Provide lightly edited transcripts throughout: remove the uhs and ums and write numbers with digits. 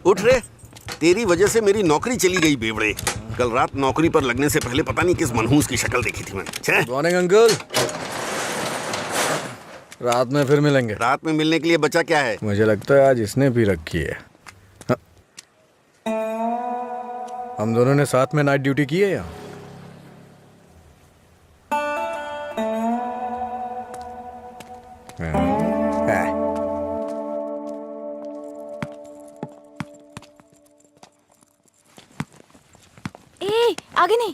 उठ रे, तेरी वजह से मेरी नौकरी चली गई बेवड़े। कल रात नौकरी पर लगने से पहले पता नहीं किस मनहूस की शक्ल देखी थी मैंने। Good morning uncle. रात में फिर मिलेंगे। रात में मिलने के लिए बचा क्या है? मुझे लगता है आज इसने भी रखी है। हाँ। हम दोनों ने साथ में नाइट ड्यूटी की है या? ए, आगे नहीं।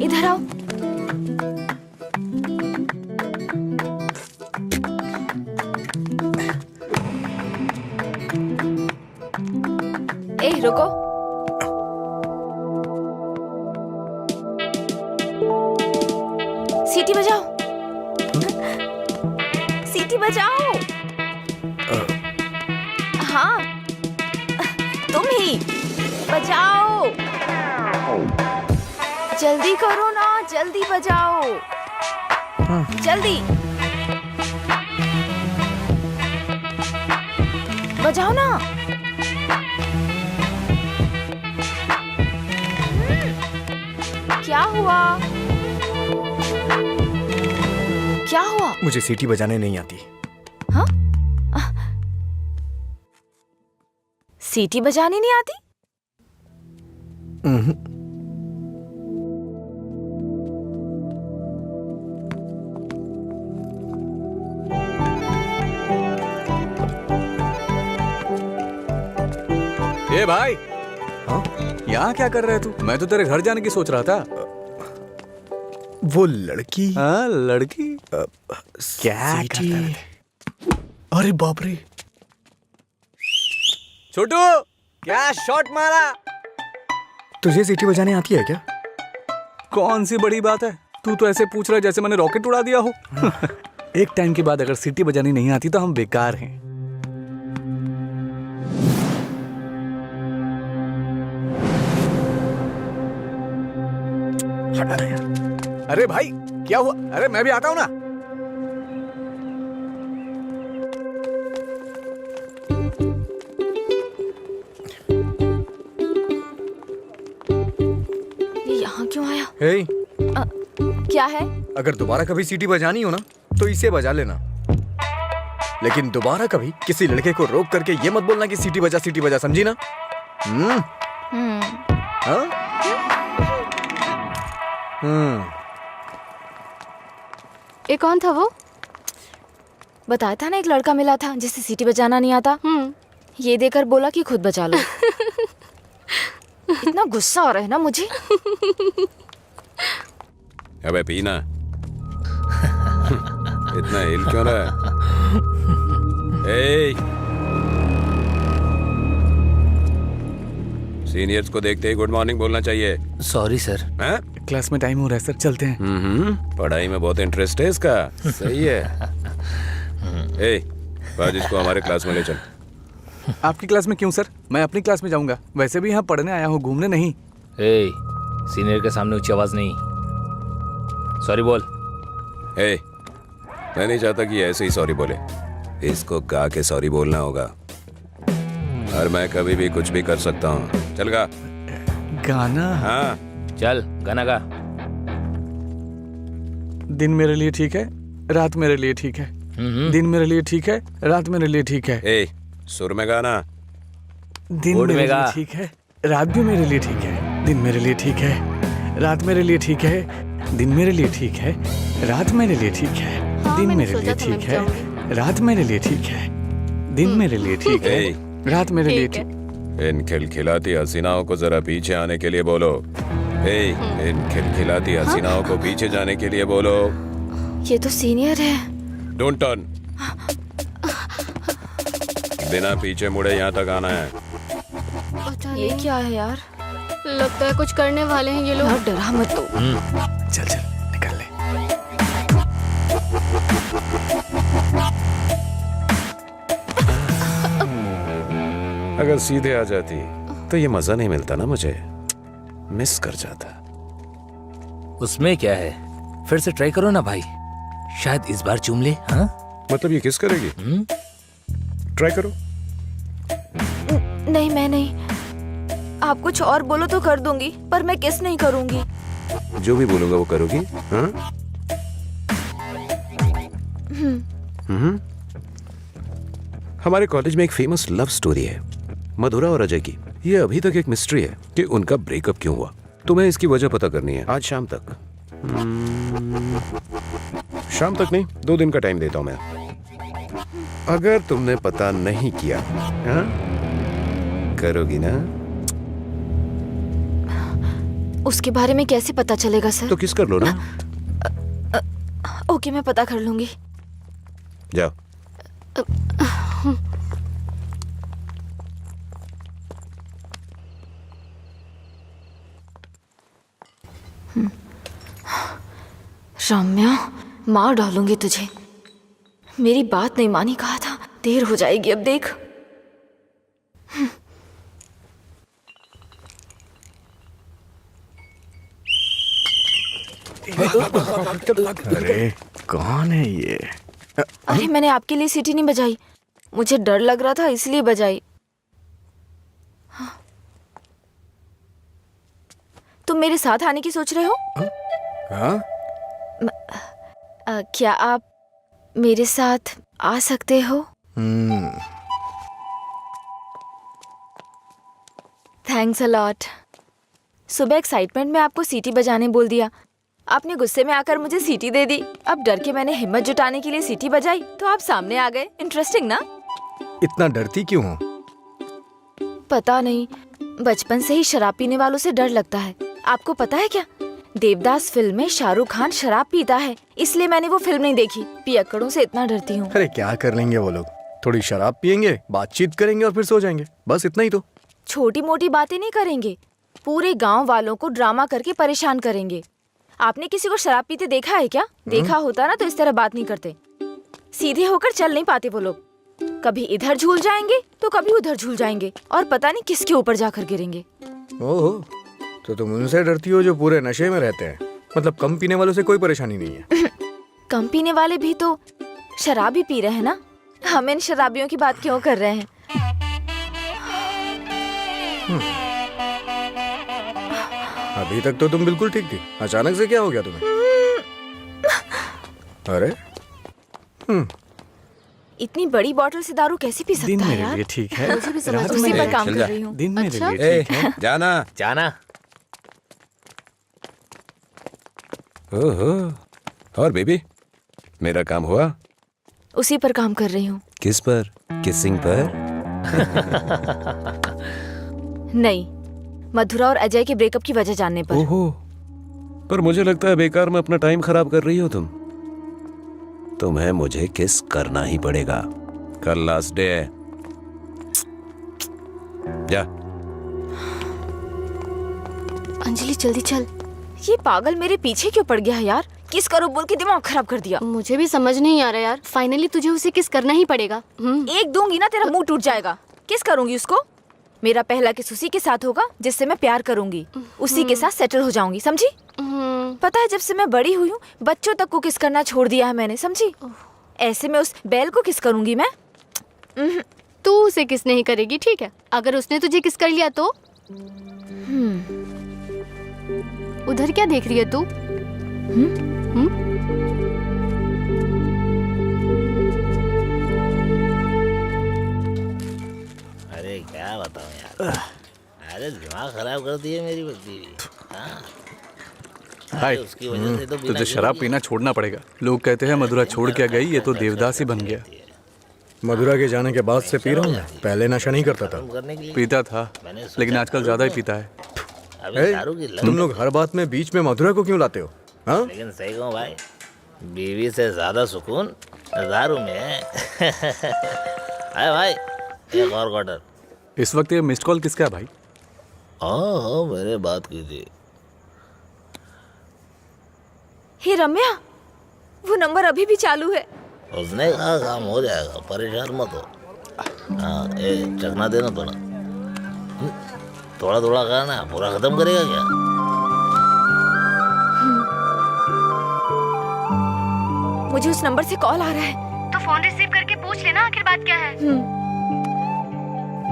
इधर आओ। ए, रुको। सीटी बजाओ। सीटी बजाओ। हाँ, तुम ही बजाओ। जल्दी करो ना, जल्दी बजाओ। जल्दी बजाओ ना। क्या हुआ? क्या हुआ? मुझे सीटी बजाने नहीं आती। हाँ? सीटी बजानी नहीं आती? ए भाई, हाँ? यहाँ क्या कर रहा है तू? मैं तो तेरे घर जाने की सोच रहा था। वो लड़की। हाँ, लड़की क्या करता है? अरे बाप रे, छोटू क्या शॉट मारा। तुझे सीटी बजाने आती है क्या? कौन सी बड़ी बात है, तू तो ऐसे पूछ रहा है जैसे मैंने रॉकेट उड़ा दिया हो। एक टाइम के बाद अगर सीटी बजानी नहीं आती तो हम बेकार हैं। हटा यार। अरे भाई क्या हुआ? अरे मैं भी आता हूं ना। ये यहाँ क्यों आया? हे, क्या है? अगर दोबारा कभी सीटी बजानी हो ना तो इसे बजा लेना, लेकिन दोबारा कभी किसी लड़के को रोक करके ये मत बोलना कि सीटी बजा, समझी ना? हाँ? ये कौन था वो? बताया था ना, एक लड़का मिला था जिसे सीटी बजाना नहीं आता। ये देकर बोला कि खुद बजा लो। इतना गुस्सा आ रहा है ना मुझे। अबे पीना। इतना हिल क्यों रहा है? सीनियर्स को देखते ही गुड मॉर्निंग बोलना चाहिए। Sorry sir. क्लास में टाइम हो रहा है सर, चलते हैं। पढ़ाई में बहुत इंटरेस्ट है इसका। सही है। आज इसको हमारे क्लास में ले चल। आपकी क्लास में क्यों सर? मैं अपनी क्लास में जाऊंगा। वैसे भी यहाँ पढ़ने आया हूँ, घूमने नहीं। सीनियर के सामने ऊंची आवाज नहीं। सॉरी बोल। मैं नहीं चाहता कि ऐसे ही सॉरी बोले। इसको गा के सॉरी बोलना होगा, और मैं कभी भी कुछ भी कर सकता हूँ। चल गा। गाना? हाँ चल गाना गा। दिन मेरे लिए ठीक है, रात मेरे लिए ठीक है। दिन मेरे लिए ठीक है, रात मेरे लिए ठीक है। सुर में गाना। दिन मेरे लिए ठीक है, रात भी मेरे लिए ठीक है। दिन मेरे लिए ठीक है, रात मेरे लिए ठीक है। दिन मेरे लिए ठीक है, रात मेरे लिए ठीक है। दिन मेरे लिए ठीक है, रात मेरे लिए ठीक है। दिन मेरे लिए ठीक है, रात मेरे लिए ठीक। इन खिलखिलाती हसीनाओं को जरा पीछे आने के लिए बोलो। इन खिलखिलाती हसीनाओं को पीछे जाने के लिए बोलो। ये तो सीनियर है। Don't turn. बिना पीछे मुड़े यहाँ तक आना है। ये क्या है यार? लगता है कुछ करने वाले हैं ये लोग। यार डरा मत तो। चल चल निकल ले। अगर सीधे आ जाती तो ये मजा नहीं मिलता ना, मुझे मिस कर जाता। उसमें क्या है, फिर से ट्राई करो ना भाई, शायद इस बार चूम ले। हाँ मतलब ये किस करेगी? ट्राई करो। नहीं मैं नहीं, आप कुछ और बोलो तो कर दूंगी, पर मैं किस नहीं करूंगी। जो भी बोलूंगा वो करोगी? हाँ? हमारे कॉलेज में एक फेमस लव स्टोरी है, मधुरा और अजय की। ये अभी तक एक मिस्ट्री है कि उनका ब्रेकअप क्यों हुआ। तुम्हें इसकी वजह पता करनी है आज शाम तक। शाम तक नहीं, 2 दिन का टाइम देता हूं मैं। अगर तुमने पता नहीं किया, हाँ? करोगी ना? उसके बारे में कैसे पता चलेगा सर? तो किस कर लो ना। ओके मैं पता कर लूंगी। जाओ। रम्या, मार डालूंगी तुझे। मेरी बात नहीं मानी, कहा था। देर हो जाएगी अब देख। अरे कौन है ये? अरे मैंने आपके लिए सीटी नहीं बजाई, मुझे डर लग रहा था इसलिए बजाई। हाँ। तुम मेरे साथ आने की सोच रहे हो? हाँ? क्या आप मेरे साथ आ सकते हो? Thanks a lot. सुबह एक्साइटमेंट में आपको सीटी बजाने बोल दिया, आपने गुस्से में आकर मुझे सीटी दे दी। अब डर के मैंने हिम्मत जुटाने के लिए सीटी बजाई तो आप सामने आ गए। इंटरेस्टिंग ना? इतना डरती क्यों हो? पता नहीं, बचपन से ही शराब पीने वालों से डर लगता है। आपको पता है क्या, देवदास फिल्म में शाहरुख खान शराब पीता है, इसलिए मैंने वो फिल्म नहीं देखी। पियक्कड़ों से इतना डरती हूँ। अरे क्या कर लेंगे वो लोग, थोड़ी शराब पियेंगे, बातचीत करेंगे और फिर सो जाएंगे, बस इतना ही तो। छोटी मोटी बातें नहीं करेंगे, पूरे गांव वालों को ड्रामा करके परेशान करेंगे। आपने किसी को शराब पीते देखा है क्या? देखा होता ना तो इस तरह बात नहीं करते। सीधे होकर चल नहीं पाते वो लोग, कभी इधर झूल जाएंगे तो कभी उधर झूल जाएंगे और पता नहीं किसके ऊपर जाकर गिरेंगे। ओहो, तो तुम उनसे डरती हो जो पूरे नशे में रहते हैं। मतलब कम पीने वालों से कोई परेशानी नहीं है। कम पीने वाले भी तो शराब ही पी रहे हैं ना, हम इन शराबियों की बात क्यों कर रहे हैं? अभी तक तो तुम बिल्कुल ठीक थी, अचानक से क्या हो गया तुम्हें? अरे इतनी बड़ी बोतल से दारू कैसे पी दिन सकता है मेरे यार? लिए ठीक है, मुझे भी समझ रात उसी मेरे पर काम चल कर जा। रही हूँ। दिन मेरे अच्छा? लिए ठीक है। जाना। जाना। ओहो, और बेबी, मेरा काम हुआ? उसी पर काम कर रही हूँ। किस पर? किसिंग पर? नहीं, मधुरा और अजय के ब्रेकअप की वजह जानने पर। ओहो, पर मुझे लगता है बेकार में अपना टाइम खराब कर रही हो तुम। तुम्हें मुझे किस करना ही पड़ेगा, कल लास्ट डे है। जा। अंजलि जल्दी चल। ये पागल मेरे पीछे क्यों पड़ गया है यार? किस करो बोल के दिमाग खराब कर दिया। मुझे भी समझ नहीं आ रहा यार, फाइनली तुझे उसे किस करना ही पड़ेगा। एक दूंगी ना तेरा मुंह टूट जाएगा। किस करूंगी उसको? मेरा पहला किस उसी के साथ होगा जिससे मैं प्यार करूंगी, उसी के साथ सेटल हो जाऊंगी, समझी? पता है जब से मैं बड़ी हुई हूँ बच्चों तक को किस करना छोड़ दिया है मैंने, समझी? ऐसे में उस बैल को किस करूंगी मैं? तू उसे किस नहीं करेगी, ठीक है? अगर उसने तुझे किस कर लिया तो? उधर क्या देख रही है तू? अरे क्या बताऊं यार, अरे दिमाग खराब कर दिए मेरी बीवी। हाय, उसकी वजह से तो तुझे शराब पीना छोड़ना पड़ेगा। लोग कहते हैं मधुरा छोड़ के गई, ये तो देवदास ही बन गया। मधुरा के जाने के बाद से पी रहा हूँ मैं, पहले नशा नहीं करता था। करने के लिए पीता था, लेकिन आजकल ज्यादा ही पीता है। अभी ए, दारू की लत। तुम लोग हर बात में बीच में मधुरा को क्यों लाते हो? हाँ? लेकिन सही कहूँ भाई, बीवी से ज्यादा सुकून दारू में है। अरे भाई, एक और क्वार्टर। इस वक्त ये मिस्ड कॉल किसका है भाई? हाँ, मैंने बात की थी। हे रम्या, वो नंबर अभी भी चालू है। उसने कहा काम हो जाएगा, परेशान मत हो। हाँ, चखना देना थोड़ा। थोड़ा थोड़ा खाना, पूरा खत्म करेगा क्या? मुझे उस नंबर से कॉल आ रहा है। तो फोन रिसीव करके पूछ लेना आखिर बात क्या है।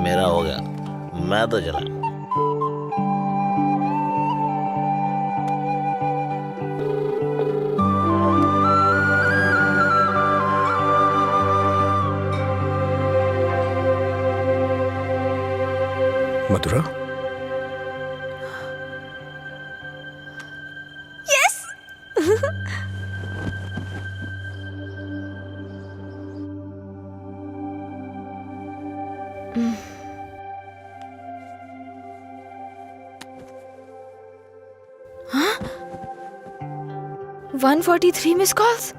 मेरा हो गया, मैं तो चला। मधुरा, हाँ? 143 मिस कॉल्स।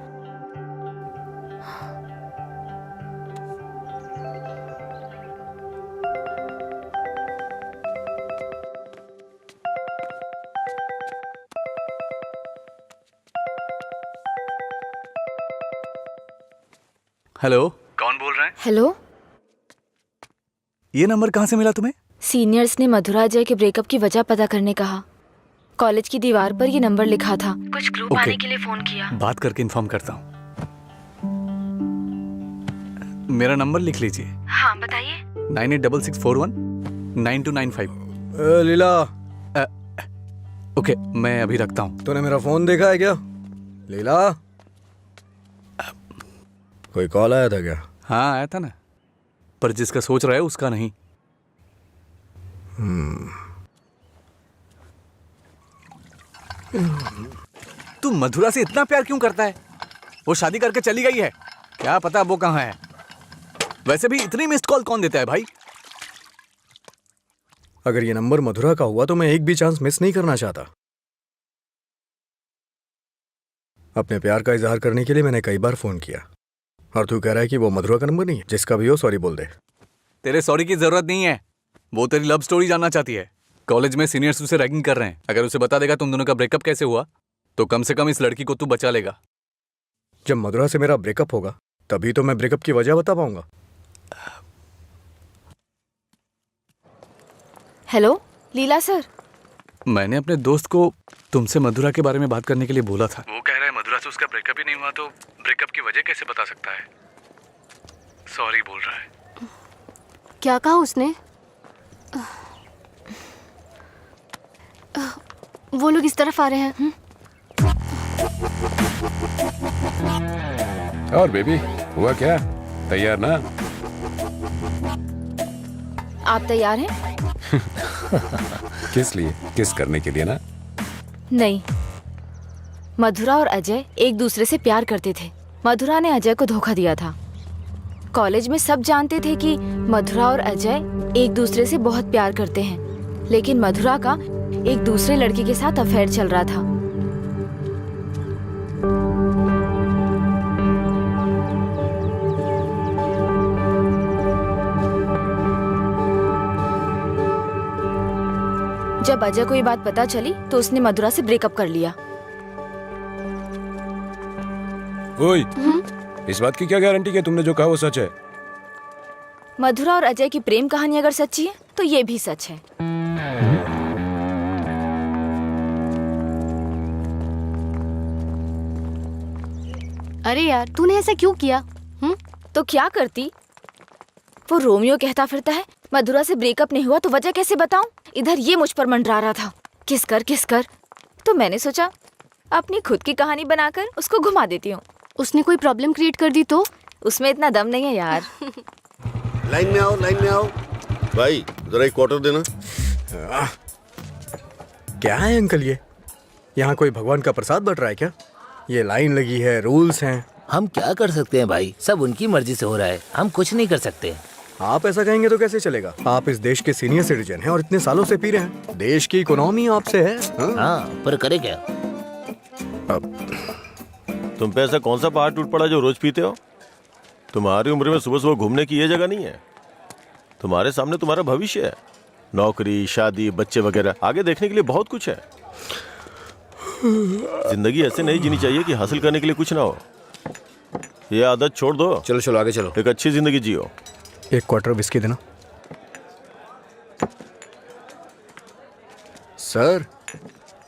हेलो, कौन बोल रहे हैं? हेलो, ये नंबर कहाँ से मिला तुम्हें? सीनियर्स ने मधुरा अजय के ब्रेकअप की वजह पता करने कहा। कॉलेज की दीवार पर ये नंबर लिखा था। कुछ ग्रुप ओके। आने के लिए फोन किया। बात करके इन्फॉर्म करता हूँ। मेरा नंबर लिख लीजिए। हाँ बताइए। 9866419295। लीला, ओके, मैं अभी रखता हूँ। तूने मेरा फोन देखा है क्या? लीला, कोई कॉल आया था क्या? हाँ आया था ना, पर जिसका सोच रहा है उसका नहीं। तू मधुरा से इतना प्यार क्यों करता है? वो शादी करके चली गई है, क्या पता वो कहाँ है। वैसे भी इतनी मिस्ड कॉल कौन देता है भाई? अगर ये नंबर मधुरा का हुआ तो मैं एक भी चांस मिस नहीं करना चाहता। अपने प्यार का इजहार करने के लिए मैंने कई बार फोन किया, और तू कह रहा है कि वो मधुरा का नंबर नहीं है? जिसका भी हो सॉरी बोल दे। तेरे सॉरी की जरूरत नहीं है, वो तेरी लव स्टोरी जानना चाहती है। कॉलेज में सीनियर्स उसे रैगिंग कर रहे हैं। अगर उसे बता देगा तुम दोनों का ब्रेकअप कैसे हुआ तो कम से कम इस लड़की को तू बचा लेगा। जब मधुरा से मेरा ब्रेकअप होगा तभी तो मैं ब्रेकअप की वजह बता पाऊंगा। हेलो लीला सर। मैंने अपने दोस्त को तुमसे मधुरा के बारे में बात करने के लिए बोला था। वो कह रहा है मधुरा से उसका ब्रेकअप ही नहीं हुआ, तो ब्रेकअप की वजह कैसे बता सकता है? सॉरी बोल रहा है। क्या कहा उसने? वो लोग इस तरफ आ रहे हैं। और बेबी, हुआ क्या? तैयार ना? आप तैयार हैं? किस लिए? किस करने के लिए ना? नहीं, मधुरा और अजय एक दूसरे से प्यार करते थे। मधुरा ने अजय को धोखा दिया था। कॉलेज में सब जानते थे कि मधुरा और अजय एक दूसरे से बहुत प्यार करते हैं, लेकिन मधुरा का एक दूसरे लड़के के साथ अफेयर चल रहा था। जब अजय को ये बात पता चली तो उसने मधुरा से ब्रेकअप कर लिया। ओए, इस बात की क्या गारंटी कि तुमने जो कहा वो सच है? मधुरा और अजय की प्रेम कहानी अगर सच्ची है तो ये भी सच है। अरे यार, तूने ऐसा क्यों किया? तो क्या करती? वो रोमियो कहता फिरता है मधुरा से ब्रेकअप नहीं हुआ तो वजह कैसे बताऊं? इधर ये मुझ पर मंडरा रहा था, किस कर। तो मैंने सोचा अपनी खुद की कहानी बनाकर उसको घुमा देती हूँ। उसने कोई प्रॉब्लम क्रिएट कर दी तो? उसमें इतना दम नहीं है यार। लाइन में आओ, लाइन में आओ। भाई जरा एक क्वार्टर देना। क्या है अंकल ये? यहाँ कोई भगवान का प्रसाद बट रहा है क्या? ये लाइन लगी है, रूल्स हैं। हम क्या कर सकते हैं भाई, सब उनकी मर्जी से हो रहा है, हम कुछ नहीं कर सकते। आप ऐसा कहेंगे तो कैसे चलेगा? आप इस देश के सीनियर सिटीजन हैं और इतने सालों से पी रहे हैं। देश की इकोनॉमी आपसे है। हाँ, पर करे क्या? तुम पे ऐसा कौन सा पहाड़ टूट पड़ा जो रोज पीते हो? तुम्हारी उम्र में सुबह सुबह घूमने की ये जगह नहीं है। तुम्हारे सामने तुम्हारा भविष्य है, नौकरी, शादी, बच्चे वगैरह। आगे देखने के लिए बहुत कुछ है। जिंदगी ऐसे नहीं जीनी चाहिए कि हासिल करने के लिए कुछ ना हो। ये आदत छोड़ दो। चलो चलो आगे चलो। एक अच्छी जिंदगी जियो। एक क्वार्टर विस्की देना। सर,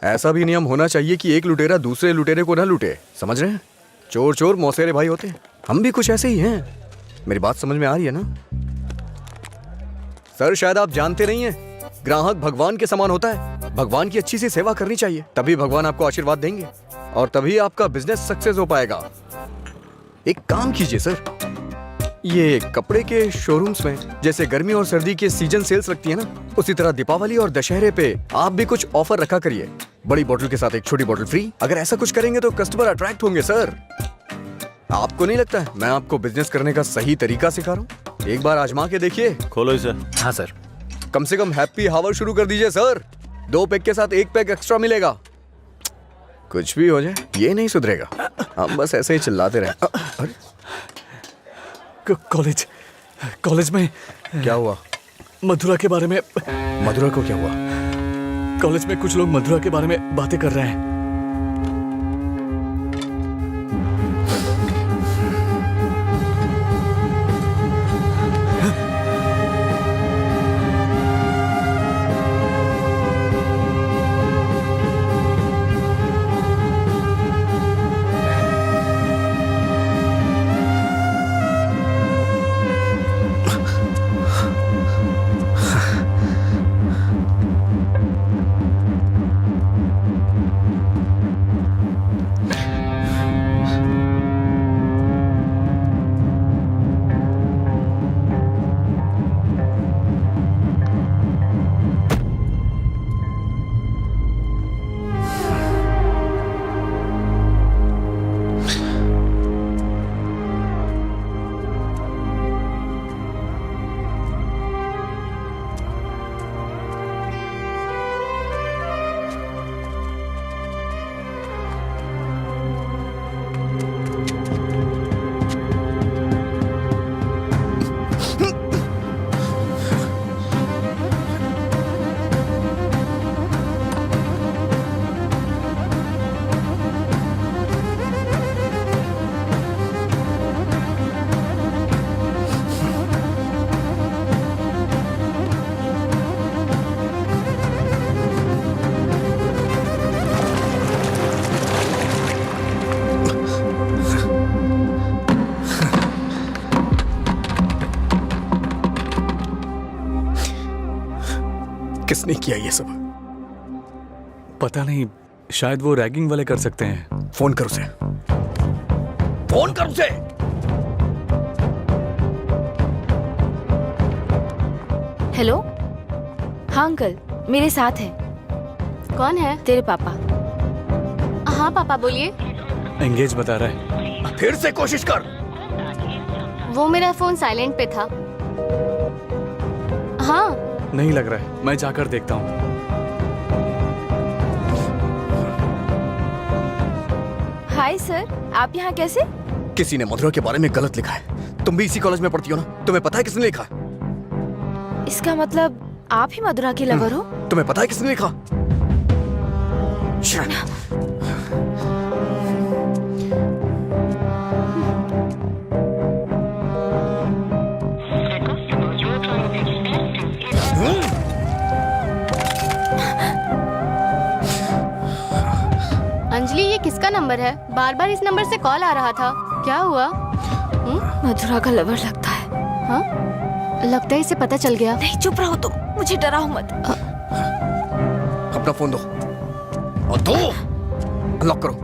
ऐसा भी नियम होना चाहिए कि एक लुटेरा दूसरे लुटेरे को ना लूटे, समझ रहे हैं? चोर चोर मौसेरे भाई होते हैं, हम भी कुछ ऐसे ही हैं। मेरी बात समझ में आ रही है ना? सर शायद आप जानते नहीं हैं, ग्राहक भगवान के समान होता है। भगवान की अच्छी सी सेवा करनी चाहिए, तभी भगवान आपको आशीर्वाद देंगे और तभी आपका बिजनेस सक्सेस हो पाएगा। एक काम कीजिए सर, ये कपड़े के शोरूम्स में जैसे गर्मी और सर्दी के सीजन सेल्स लगती है ना, उसी तरह दीपावली और दशहरे पे आप भी कुछ ऑफर रखा करिए। बड़ी बोतल के साथ एक छोटी बोतल फ्री। अगर ऐसा कुछ करेंगे तो कस्टमर अट्रैक्ट होंगे सर। आपको नहीं लगता है मैं आपको बिजनेस करने का सही तरीका सिखा रहा हूँ? एक बार आजमा के देखिए। खोलो इसे। हाँ सर। कम से कम हैप्पी हावर शुरू कर दीजिए सर। 2 पैक के साथ 1 पैक एक्स्ट्रा मिलेगा। कुछ भी हो जाए ये नहीं सुधरेगा, हम बस ऐसे ही चिल्लाते रहे। अरे कॉलेज में क्या हुआ? मधुरा के बारे में। मधुरा को क्या हुआ? कॉलेज में कुछ लोग मधुरा के बारे में बातें कर रहे हैं। किसने किया ये सब? पता नहीं, शायद वो रैगिंग वाले कर सकते हैं। फोन कर उसे, फोन कर उसे। हेलो। हाँ अंकल, मेरे साथ है। कौन है? तेरे पापा। हाँ पापा बोलिए। एंगेज बता रहा है। फिर से कोशिश कर। वो मेरा फोन साइलेंट पे था। हाँ। नहीं लग रहा है, मैं जाकर देखता हूँ। हाय सर, आप यहाँ कैसे? किसी ने मधुरा के बारे में गलत लिखा है। तुम भी इसी कॉलेज में पढ़ती हो ना, तुम्हें पता है किसने लिखा? इसका मतलब आप ही मधुरा के लवर हो? तुम्हें पता है किसने लिखा? अंजलि, ये किसका नंबर है? बार बार इस नंबर से कॉल आ रहा था, क्या हुआ? मधुरा का लवर लगता है। हाँ, लगता है इसे पता चल गया। नहीं, चुप रहो तुम, मुझे डराओ मत। अपना फोन दो और दो, अनलॉक करो।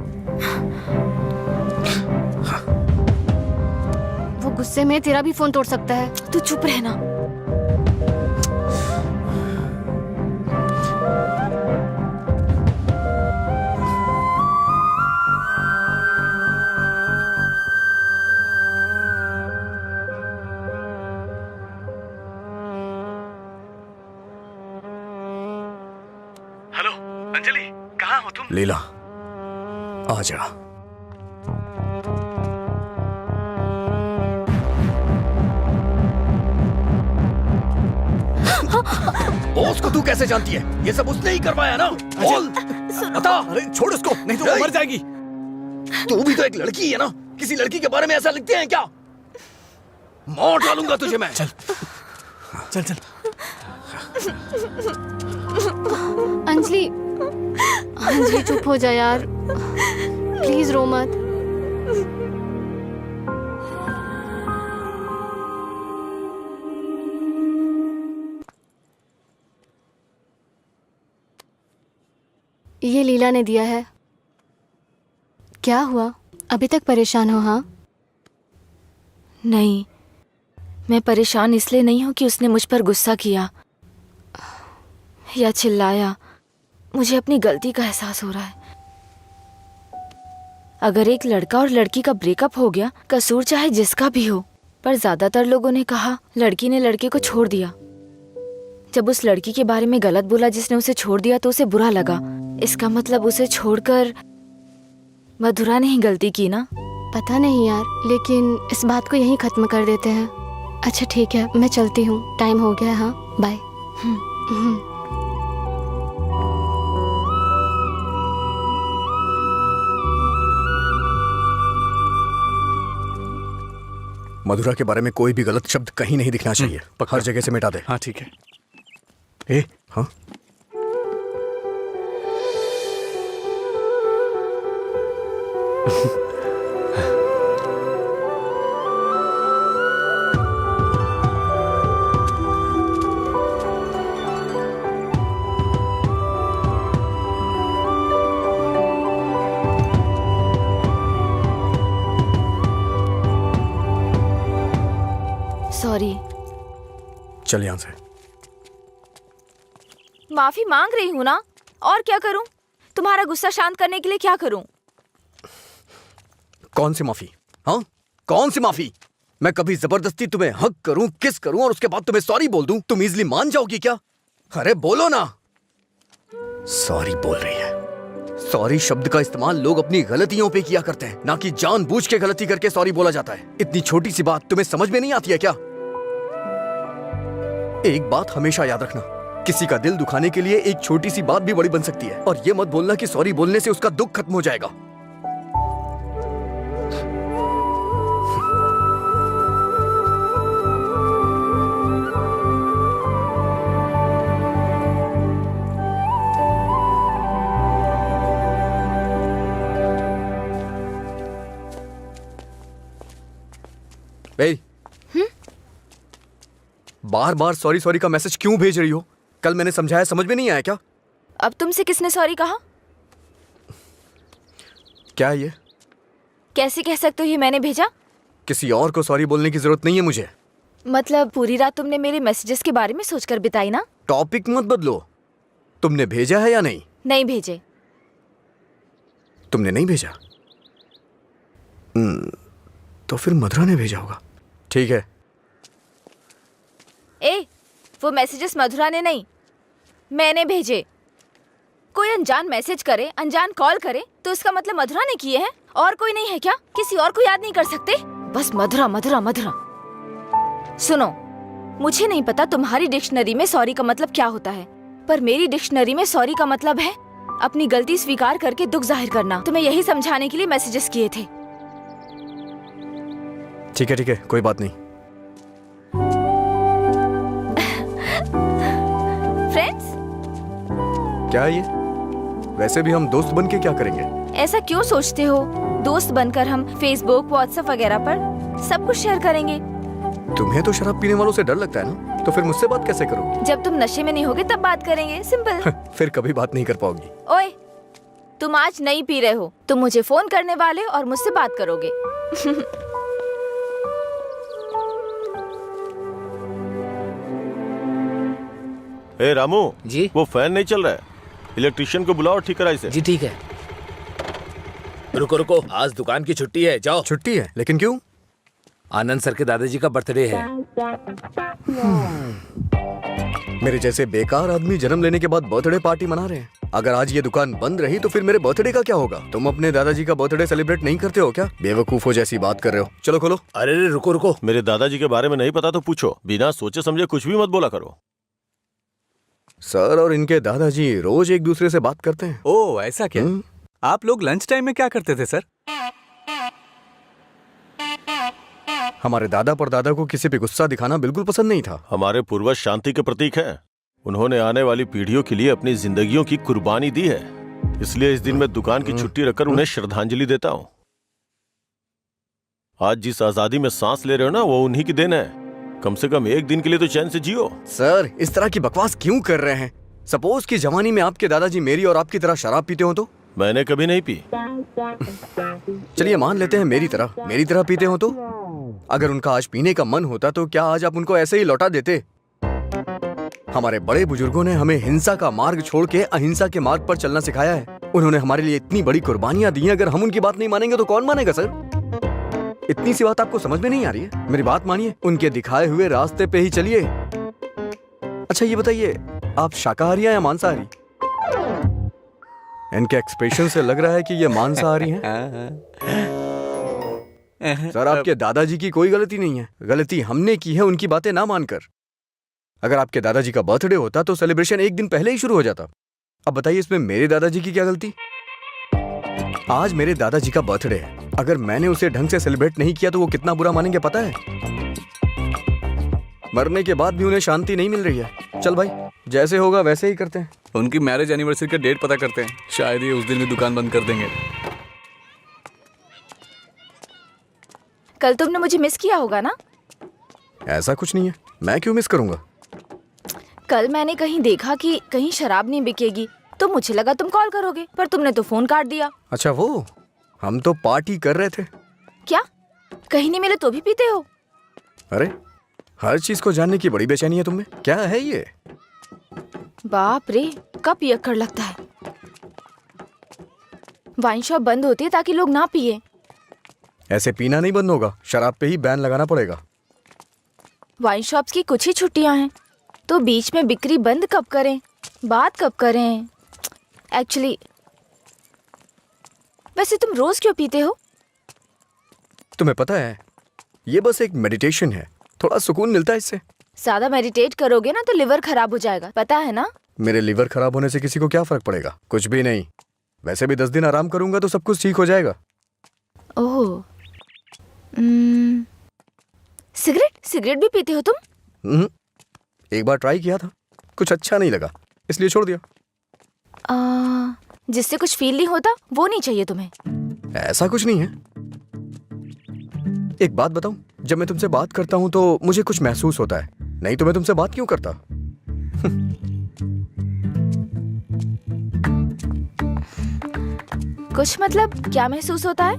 वो गुस्से में तेरा भी फोन तोड़ सकता है। तू चुप रहना। हेलो अंजलि, कहाँ हो तुम? लीला, आ जा। बॉस को तू कैसे जानती है? ये सब उसने ही करवाया ना? बोल, बता। अरे छोड़ उसको, नहीं तो वो मर जाएगी। तू भी तो एक लड़की है ना, किसी लड़की के बारे में ऐसा लिखते हैं क्या? मार डालूंगा तुझे मैं। चल चल चल। अंजलि, अंजलि चुप हो जा यार, प्लीज रो मत। ये लीला ने दिया है। क्या हुआ, अभी तक परेशान हो? हाँ, नहीं, मैं परेशान इसलिए नहीं हूँ कि उसने मुझ पर गुस्सा किया या चिल्लाया। मुझे अपनी गलती का एहसास हो रहा है। अगर एक लड़का और लड़की का ब्रेकअप हो गया, कसूर चाहे जिसका भी हो, पर ज्यादातर लोगों ने कहा लड़की ने लड़के को छोड़ दिया। जब उस लड़की के बारे में गलत बोला जिसने उसे छोड़ दिया तो उसे बुरा लगा। इसका मतलब उसे छोड़कर मधुरा ने ही गलती की ना? पता नहीं यार, लेकिन इस बात को यहीं खत्म कर देते हैं। अच्छा ठीक है, मैं चलती हूँ, टाइम हो गया। हाँ, बाय। मधुरा के बारे में कोई भी गलत शब्द कहीं नहीं दिखना चाहिए। हर जगह से मिटा दे। हाँ ठीक है। ए, हाँ, सॉरी। चल यहाँ से। माफी मांग रही हूँ ना, और क्या करूँ? तुम्हारा गुस्सा शांत करने के लिए क्या करूँ? कौन सी माफी? हाँ, कौन सी माफी? मैं कभी जबरदस्ती तुम्हें हक करूं, किस करूं और उसके बाद तुम्हें सॉरी बोल दूं, तुम इजीली मान जाओगी क्या? अरे बोलो ना। सॉरी बोल रही है। सॉरी शब्द का इस्तेमाल लोग अपनी गलतियों पे किया करते हैं, ना कि जानबूझ के गलती करके सॉरी बोला जाता है। इतनी छोटी सी बात तुम्हें समझ में नहीं आती है क्या? एक बात हमेशा याद रखना, किसी का दिल दुखाने के लिए एक छोटी सी बात भी बड़ी बन सकती है। और ये मत बोलना कि सॉरी बोलने से उसका दुख खत्म हो जाएगा। बार बार सॉरी सॉरी का मैसेज क्यों भेज रही हो? कल मैंने समझाया, समझ में नहीं आया क्या? अब तुमसे किसने सॉरी कहा? क्या है ये? कैसे कह सकते हो ये मैंने भेजा? किसी और को सॉरी बोलने की जरूरत नहीं है मुझे। मतलब पूरी रात तुमने मेरे मैसेजेस के बारे में सोचकर बिताई ना? टॉपिक मत बदलो। तुमने भेजा है या नहीं? नहीं भेजे। तुमने नहीं भेजा? तो फिर मधुरा ने भेजा होगा। ठीक है। ए, वो मैसेजेस मधुरा ने नहीं, मैंने भेजे। कोई अनजान मैसेज करे, अनजान कॉल करे तो इसका मतलब मधुरा ने किए हैं? और कोई नहीं है क्या? किसी और को याद नहीं कर सकते? बस मधुरा मधुरा मधुरा। सुनो, मुझे नहीं पता तुम्हारी डिक्शनरी में सॉरी का मतलब क्या होता है, पर मेरी डिक्शनरी में सॉरी का मतलब है अपनी गलती स्वीकार करके दुख जाहिर करना। तुम्हें यही समझाने के लिए मैसेजेस किए थे। ठीक है, कोई बात नहीं। फ्रेंड्स? क्या है ये? वैसे भी हम दोस्त बन के क्या करेंगे? ऐसा क्यों सोचते हो? दोस्त बनकर हम फेसबुक, व्हाट्सएप वगैरह पर सब कुछ शेयर करेंगे। तुम्हें तो शराब पीने वालों से डर लगता है ना, तो फिर मुझसे बात कैसे करोगे? जब तुम नशे में नहीं होगे तब बात करेंगे, सिंपल। फिर कभी बात नहीं कर पाओगी। ओए, तुम आज नहीं पी रहे हो, तुम मुझे फोन करने वाले और मुझसे बात करोगे। ए रामू जी? वो फैन नहीं चल रहा है, इलेक्ट्रिशियन को बुलाओ और ठीक कराइए इसे। जी ठीक है। रुको रुको, आज दुकान की छुट्टी है, जाओ। छुट्टी है? लेकिन क्यों? आनंद सर के दादाजी का बर्थडे है। मेरे जैसे बेकार आदमी जन्म लेने के बाद बर्थडे पार्टी मना रहे हैं। अगर आज ये दुकान बंद रही तो फिर मेरे बर्थडे का क्या होगा? तुम अपने दादाजी का बर्थडे सेलिब्रेट नहीं करते हो क्या? बेवकूफों जैसी बात कर रहे हो। चलो खोलो। अरे रुको रुको, मेरे दादाजी के बारे में नहीं पता तो पूछो, बिना सोचे समझे कुछ भी मत बोला करो। सर और इनके दादाजी रोज एक दूसरे से बात करते हैं। ओह ऐसा क्या? आप लोग लंच टाइम में क्या करते थे सर? हमारे दादा परदादा को किसी पे गुस्सा दिखाना बिल्कुल पसंद नहीं था। हमारे पूर्वज शांति के प्रतीक हैं। उन्होंने आने वाली पीढ़ियों के लिए अपनी जिंदगियों की कुर्बानी दी है, इसलिए इस दिन मैं दुकान की छुट्टी रखकर उन्हें श्रद्धांजलि देता हूँ। आज जिस आजादी में सांस ले रहे हो ना, वो उन्हीं की देन है। कम से कम एक दिन के लिए तो चैन से जियो। सर इस तरह की बकवास क्यों कर रहे हैं? सपोज कि जवानी में आपके दादाजी मेरी और आपकी तरह शराब पीते हो तो? मैंने कभी नहीं पी। चलिए मान लेते हैं मेरी तरह पीते हो तो? अगर उनका आज पीने का मन होता तो क्या आज आप उनको ऐसे ही लौटा देते? हमारे बड़े बुजुर्गों ने हमें हिंसा का मार्ग छोड़ के अहिंसा के मार्ग पर चलना सिखाया है। उन्होंने हमारे लिए इतनी बड़ी कुर्बानियां दी हैं, अगर हम उनकी बात नहीं मानेंगे तो कौन मानेगा सर? इतनी सी बात आपको समझ में नहीं आ रही है? मेरी बात मानिए, उनके दिखाए हुए रास्ते पे ही चलिए। अच्छा ये बताइए, आप शाकाहारी हैं या मांसाहारी? इनके एक्सप्रेशन से लग रहा है कि ये मांसाहारी हैं। सर आपके दादाजी की कोई गलती नहीं है, गलती हमने की है उनकी बातें ना मानकर। अगर आपके दादाजी का बर्थडे होता तो सेलिब्रेशन एक दिन पहले ही शुरू हो जाता। अब बताइए इसमें मेरे दादाजी की क्या गलती? आज मेरे दादाजी का बर्थडे है, अगर मैंने उसे ढंग से सेलिब्रेट नहीं किया तो वो कितना बुरा मानेंगे पता है? मरने के बाद भी उन्हें शांति नहीं मिल रही है। चल भाई, जैसे होगा वैसे ही करते हैं। उनकी मैरिज एनिवर्सरी का डेट पता करते हैं, शायद ये उस दिन भी दुकान बंद कर देंगे। कल तुमने मुझे मिस किया होगा ना? ऐसा कुछ नहीं है, मैं क्यों मिस करूंगा? कल मैंने कहीं देखा कि कहीं शराब नहीं बिकेगी, तो मुझे लगा तुम कॉल करोगे, पर तुमने तो फोन काट दिया। अच्छा वो, हम तो पार्टी कर रहे थे। क्या कहीं नहीं मिले तो भी पीते हो? अरे हर चीज को जानने की बड़ी बेचैनी है तुम्हें, क्या है ये? बाप रे, कब पियक्कड़ लगता है। वाइन शॉप बंद होती है ताकि लोग ना पिए। ऐसे पीना नहीं बंद होगा, शराब पे ही बैन लगाना पड़ेगा। वाइन शॉप्स की कुछ ही छुट्टियां हैं, तो बीच में बिक्री बंद कब करें, बात कब करें? एक्चुअली वैसे तुम रोज क्यों पीते हो? तुम्हें पता है, ये बस एक मेडिटेशन है, थोड़ा सुकून मिलता है इससे। ज्यादा मेडिटेट करोगे ना तो लिवर खराब हो जाएगा, पता है ना? मेरे लिवर खराब होने से किसी को क्या फर्क पड़ेगा? कुछ भी नहीं। वैसे भी 10 दिन आराम करूंगा तो सब कुछ ठीक हो जाएगा। ओह, सिगरेट भी पीते हो तुम? एक बार ट्राई किया था, कुछ अच्छा नहीं लगा, इसलिए छोड़ दिया। जिससे कुछ फील नहीं होता वो नहीं चाहिए तुम्हें? ऐसा कुछ नहीं है। एक बात बताऊं, जब मैं तुमसे बात करता हूं तो मुझे कुछ महसूस होता है, नहीं तो मैं तुमसे बात क्यों करता? कुछ मतलब क्या महसूस होता है?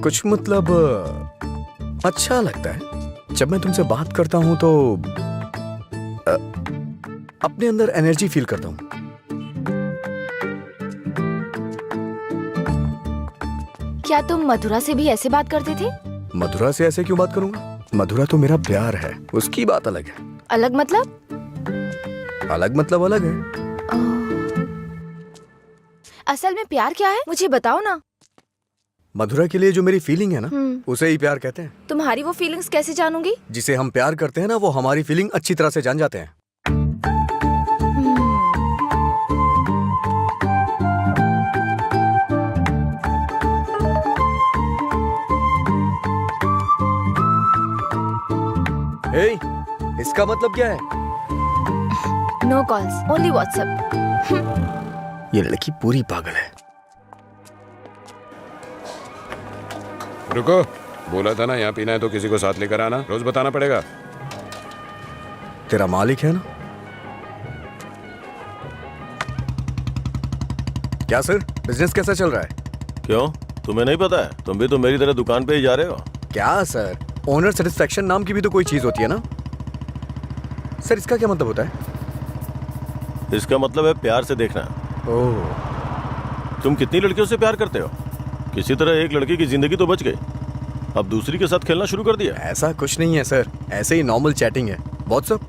कुछ मतलब अच्छा लगता है। जब मैं तुमसे बात करता हूं तो अपने अंदर एनर्जी फील करता हूं। क्या तुम मधुरा से भी ऐसे बात करते थे? मधुरा से ऐसे क्यों बात करूंगा? मधुरा तो मेरा प्यार है, उसकी बात अलग है। अलग मतलब? अलग मतलब अलग है। असल में प्यार क्या है मुझे बताओ ना। मधुरा के लिए जो मेरी फीलिंग है ना, उसे ही प्यार कहते हैं। तुम्हारी वो फीलिंग्स कैसे जानूंगी? जिसे हम प्यार करते हैं ना, वो हमारी फीलिंग अच्छी तरह से जान जाते हैं। हे, इसका मतलब क्या है? No calls, only WhatsApp. ये लड़की पूरी पागल है। रुको, बोला था ना यहाँ पीना है तो किसी को साथ लेकर आना, रोज बताना पड़ेगा। तेरा मालिक है ना? क्या सर, बिजनेस कैसा चल रहा है? क्यों, तुम्हें नहीं पता है? तुम भी तो मेरी तरह दुकान पे ही जा रहे हो। क्या सर, ओनर सेटिस्फेक्शन नाम की भी तो कोई चीज होती है ना? सर इसका क्या मतलब होता है? इसका मतलब है प्यार से देखना। ओह, तुम कितनी लड़कियों से प्यार करते हो? किसी तरह एक लड़की की जिंदगी तो बच गई, अब दूसरी के साथ खेलना शुरू कर दिया। ऐसा कुछ नहीं है सर, ऐसे ही नॉर्मल चैटिंग है। व्हाट्सएप?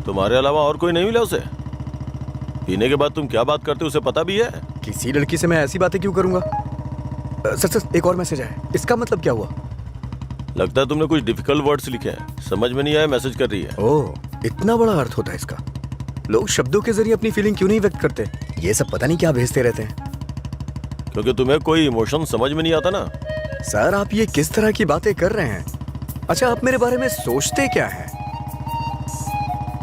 तुम्हारे अलावा और कोई नहीं मिला उसे? पीने के बाद तुम क्या बात करते हो उसे पता भी है? किसी लड़की से मैं ऐसी बातें क्यों करूंगा? सर एक और मैसेज आया, इसका मतलब क्या हुआ? लगता है तुमने कुछ डिफिकल्ट वर्ड्स लिखे हैं, समझ में नहीं आया, मैसेज कर रही है। ओह, इतना बड़ा अर्थ होता है इसका। लोग शब्दों के जरिए अपनी फीलिंग क्यों नहीं व्यक्त करते? ये सब पता नहीं क्या भेजते रहते हैं। क्योंकि तुम्हें कोई इमोशन समझ में नहीं आता ना। सर आप ये किस तरह की बातें कर रहे हैं? अच्छा आप मेरे बारे में सोचते क्या हैं?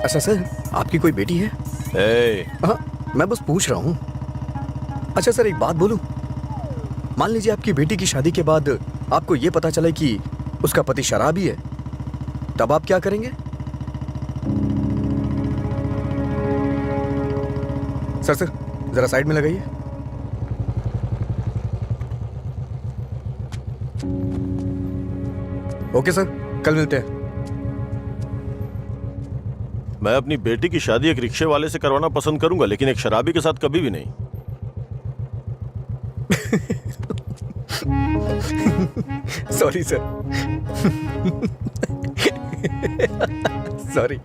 अच्छा सर, आपकी कोई बेटी है? हाँ, मैं बस पूछ रहा हूँ। अच्छा सर एक बात बोलूं, मान लीजिए आपकी बेटी की शादी के बाद आपको ये पता चले कि उसका पति शराबी है, तब आप क्या करेंगे? सर जरा साइड में लगाइए। ओके सर, कल मिलते हैं। मैं अपनी बेटी की शादी एक रिक्शे वाले से करवाना पसंद करूंगा, लेकिन एक शराबी के साथ कभी भी नहीं। Sorry sir. सॉरी।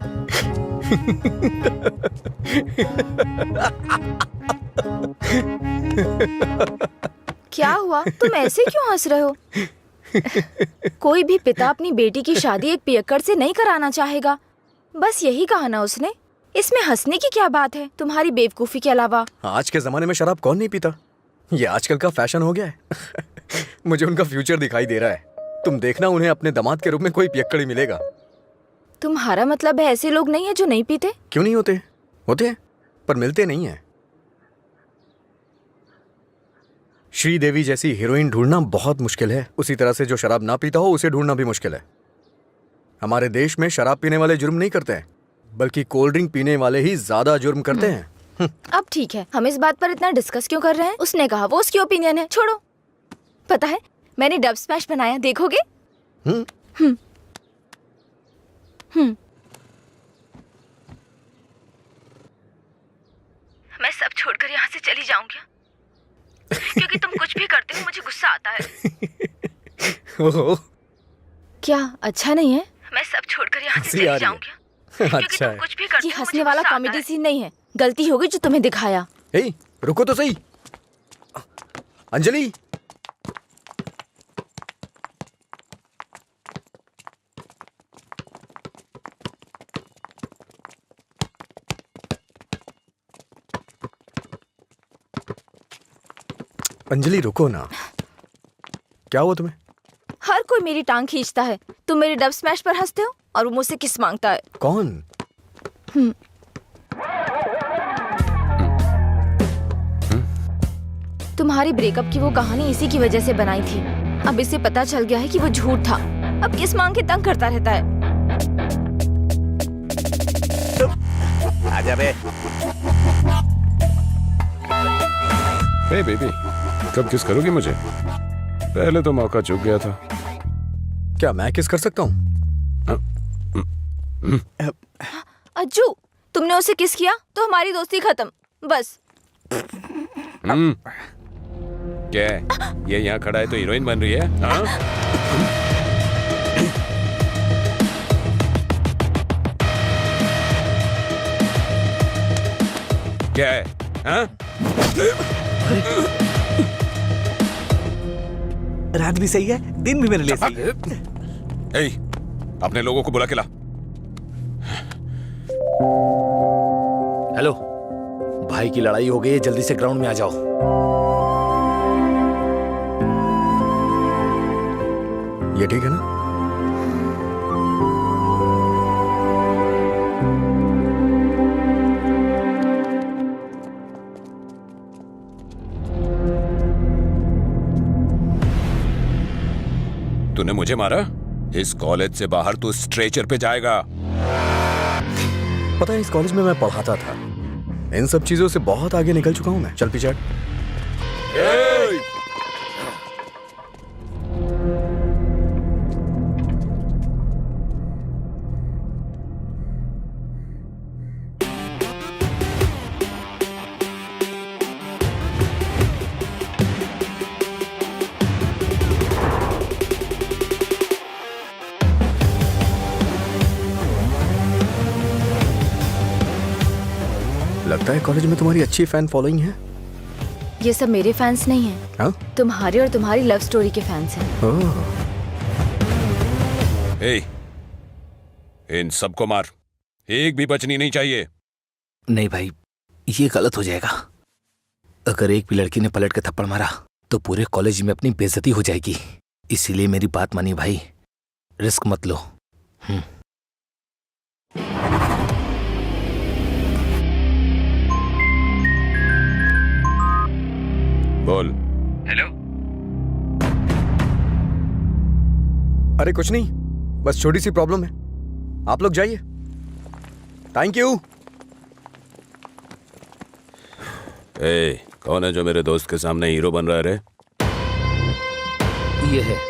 क्या हुआ, तुम ऐसे क्यों हंस रहे हो? कोई भी पिता अपनी बेटी की शादी एक पियक्कड़ से नहीं कराना चाहेगा। बस यही कहा ना उसने। इसमें हंसने की क्या बात है तुम्हारी बेवकूफी के अलावा? आज के जमाने में शराब कौन नहीं पीता? ये आजकल का फैशन हो गया है। मुझे उनका फ्यूचर दिखाई दे रहा है। तुम देखना, उन्हें अपने दामाद के रूप में कोई पियक्कड़ ही मिलेगा। तुम्हारा मतलब है ऐसे लोग नहीं है जो नहीं पीते? क्यों नहीं होते? होते हैं, पर मिलते नहीं है। श्रीदेवी जैसी हीरोइन ढूंढना बहुत मुश्किल है। उसी तरह से जो शराब ना पीता हो उसे ढूंढना भी मुश्किल है। हमारे देश में शराब पीने वाले जुर्म नहीं करते हैं, बल्कि कोल्ड ड्रिंक पीने वाले ही ज्यादा जुर्म करते हैं। अब ठीक है, हम इस बात पर इतना डिस्कस क्यों कर रहे हैं? उसने कहा, वो उसकी ओपिनियन है, छोड़ो। पता है मैंने डब स्मैश बनाया, देखोगे? मैं सब छोड़कर यहाँ से चली जाऊँ क्या? क्योंकि तुम कुछ भी करते हो मुझे गुस्सा आता है। ओहो, क्या अच्छा नहीं है? मैं सब छोड़कर यहाँ से हंसी आ चली रही जाऊँ है। क्या? क्योंकि अच्छा तुम है। कुछ भी करते हो हंसने वाला कॉमेडी सीन नहीं है। गलती होगी जो तुम्हें दिखाया। ए, रुको तो सही। अंजलि, अंजलि रुको ना। क्या हुआ तुम्हें? हर कोई मेरी टांग खींचता है। तुम मेरे डब स्मैश पर हंसते हो और वो मुझसे किस मांगता है। कौन? तुम्हारी ब्रेकअप की वो कहानी इसी की वजह से बनाई थी। अब इसे पता चल गया है कि वो झूठ था। अब किस मांग के तंग करता रहता है। आजा बे। हे बेबी, कब किस करोगी मुझे? पहले तो मौका चूक गया था। क्या मैं किस कर सकता हूँ? अज्जू, तुमने उसे किस किया तो हमारी दोस्ती खत्म। बस। क्या है? ये यहाँ खड़ा है तो हीरोइन बन रही है? हाँ? क्या है? हाँ? रात भी सही है, दिन भी मेरे लिए सही है। ए, अपने लोगों को बुला के ला। हेलो, भाई की लड़ाई हो गई है, जल्दी से ग्राउंड में आ जाओ। ये ठीक है ना? तूने मुझे मारा? इस कॉलेज से बाहर तू स्ट्रेचर पे जाएगा। पता है, इस कॉलेज में मैं पढ़ाता था। इन सब चीजों से बहुत आगे निकल चुका हूं मैं। चल पीछे हट। लगता है कॉलेज में तुम्हारी अच्छी फैन फॉलोइंग है। ये सब मेरे फैंस नहीं हैं। हाँ? तुम्हारे और तुम्हारी लव स्टोरी के फैंस हैं। ओह, ए, इन सबको मार, एक भी बचनी नहीं चाहिए। नहीं भाई, ये गलत हो जाएगा। अगर एक भी लड़की ने पलट के थप्पड़ मारा तो पूरे कॉलेज में अपनी बेइज्जती हो जाएगी। इसीलिए मेरी बात मानिए भाई, रिस्क मत लो। बोल। हेलो, अरे कुछ नहीं, बस छोटी सी प्रॉब्लम है। आप लोग जाइए। Thank you. ए, कौन है जो मेरे दोस्त के सामने हीरो बन रहा है रे? ये है।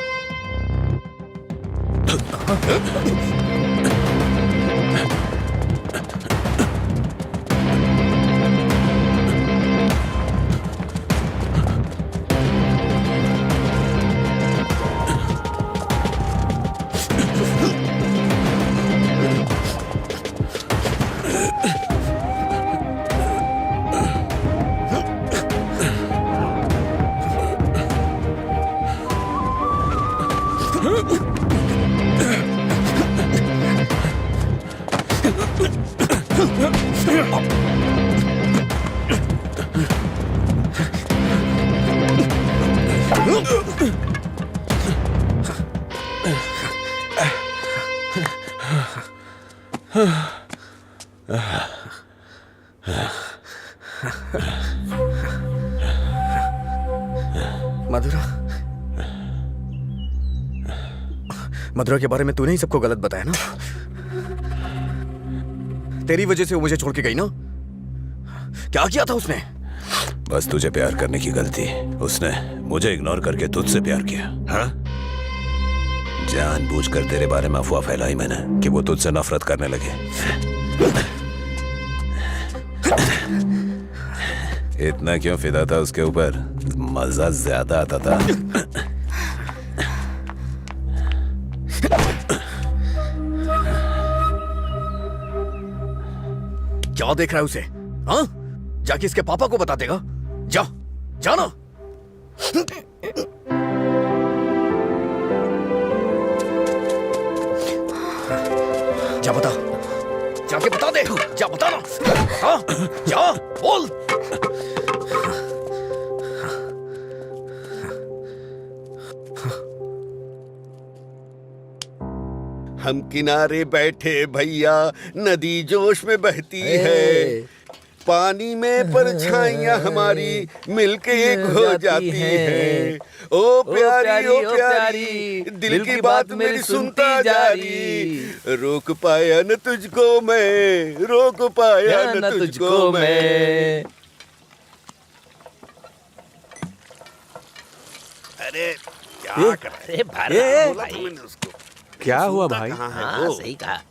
मधुरा, मधुरा के बारे में तूने ही सबको गलत बताया ना? तेरी वजह से वो मुझे छोड़ के गई ना? क्या किया था उसने? बस तुझे प्यार करने की गलती। उसने मुझे इग्नोर करके तुझसे प्यार किया। हाँ? जानबूझकर तेरे बारे में अफवाह फैलाई मैंने कि वो तुझसे नफरत करने लगे। इतना क्यों फिदा था उसके ऊपर? मजा ज्यादा आता था। क्या देख रहा है उसे? हाँ? जाके इसके पापा को बता देगा। जा, जाना। जा बता, जाके बता दे। जा बता ना। हाँ? जा, बोल। हम किनारे बैठे भैया, नदी जोश में बहती है, पानी में परछाइयां हमारी मिलके एक हो जाती है। ओ प्यारी ओ प्यारी, दिल की बात मेरी सुनता जारी, रोक पाया न तुझको मैं, रोक पाया न तुझको मैं। अरे क्या कर अरे भारत बोला था मैंने उसको। क्या हुआ भाई? हाँ सही कहा।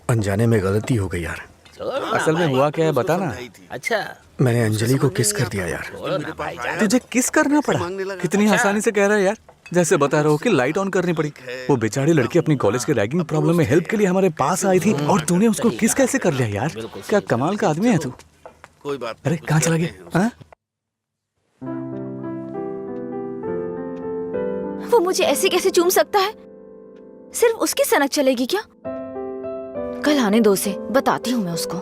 अनजाने में गलती हो गई यार। छोड़ो ना असल में भाई। हुआ क्या है बताना। अच्छा मैंने अंजलि को किस कर दिया यार। छोड़ो ना भाई जान। तुझे किस करना पड़ा? कितनी आसानी से कह रहा है यार, जैसे बता रहा हो कि लाइट ऑन करनी पड़ी। वो बेचारी लड़की अपनी कॉलेज के रैगिंग प्रॉब्लम में हेल्प के लिए हमारे पास आई थी और तूने उसको किस कैसे कर लिया यार? क्या कमाल का आदमी है तू। कोई बात अरे कहाँ चला गया? हाँ? वो मुझे ऐसे कैसे चूम सकता है? सिर्फ उसकी सनक चलेगी क्या? कल आने दो उसे, बताती हूँ मैं उसको।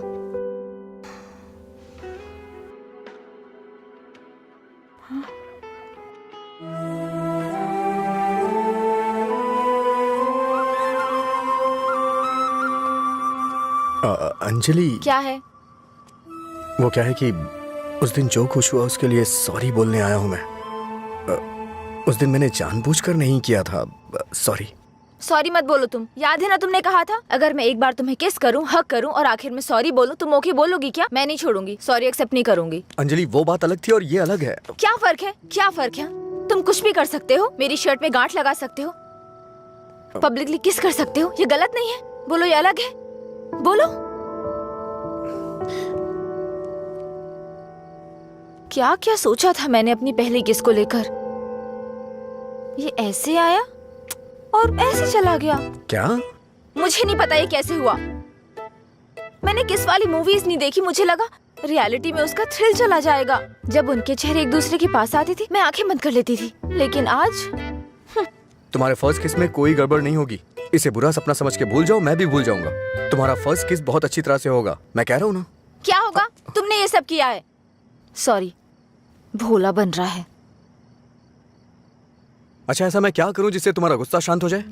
अंजलि, क्या है? वो क्या है कि उस दिन जो कुछ हुआ उसके लिए सॉरी बोलने आया हूँ मैं। उस दिन मैंने जानबूझकर नहीं किया था। सॉरी। सॉरी मत बोलो तुम। याद है ना तुमने कहा था अगर मैं एक बार तुम्हें किस करूं, हक करूं और आखिर में सॉरी बोलूं, तुम ओके बोलोगी क्या? मैं नहीं छोड़ूंगी, सॉरी एक्सेप्ट नहीं करूंगी। अंजलि वो बात अलग थी और ये अलग है। क्या फर्क है? क्या फर्क है? तुम कुछ भी कर सकते हो, मेरी शर्ट में गांठ लगा सकते हो, पब्लिकली किस कर सकते हो, ये गलत नहीं है। बोलो ये अलग है, बोलो। क्या क्या सोचा था मैंने अपनी पहली किस को लेकर? ये ऐसे आया और ऐसे चला गया। क्या? मुझे नहीं पता ये कैसे हुआ। मैंने किस वाली मूवीज नहीं देखी, मुझे लगा रियलिटी में उसका थ्रिल चला जाएगा। जब उनके चेहरे एक दूसरे के पास आते थे मैं आंखें बंद कर लेती थी, लेकिन आज तुम्हारे फर्स्ट किस में कोई गड़बड़ नहीं होगी। इसे बुरा सपना समझ के भूल जाओ, मैं भी भूल जाऊंगा। तुम्हारा फर्स्ट किस बहुत अच्छी तरह से होगा, मैं कह रहा हूँ ना। क्या होगा? तुमने ये सब किया है। सॉरी, भोला बन रहा है। अच्छा ऐसा मैं क्या करूं जिससे तुम्हारा गुस्सा शांत हो जाए?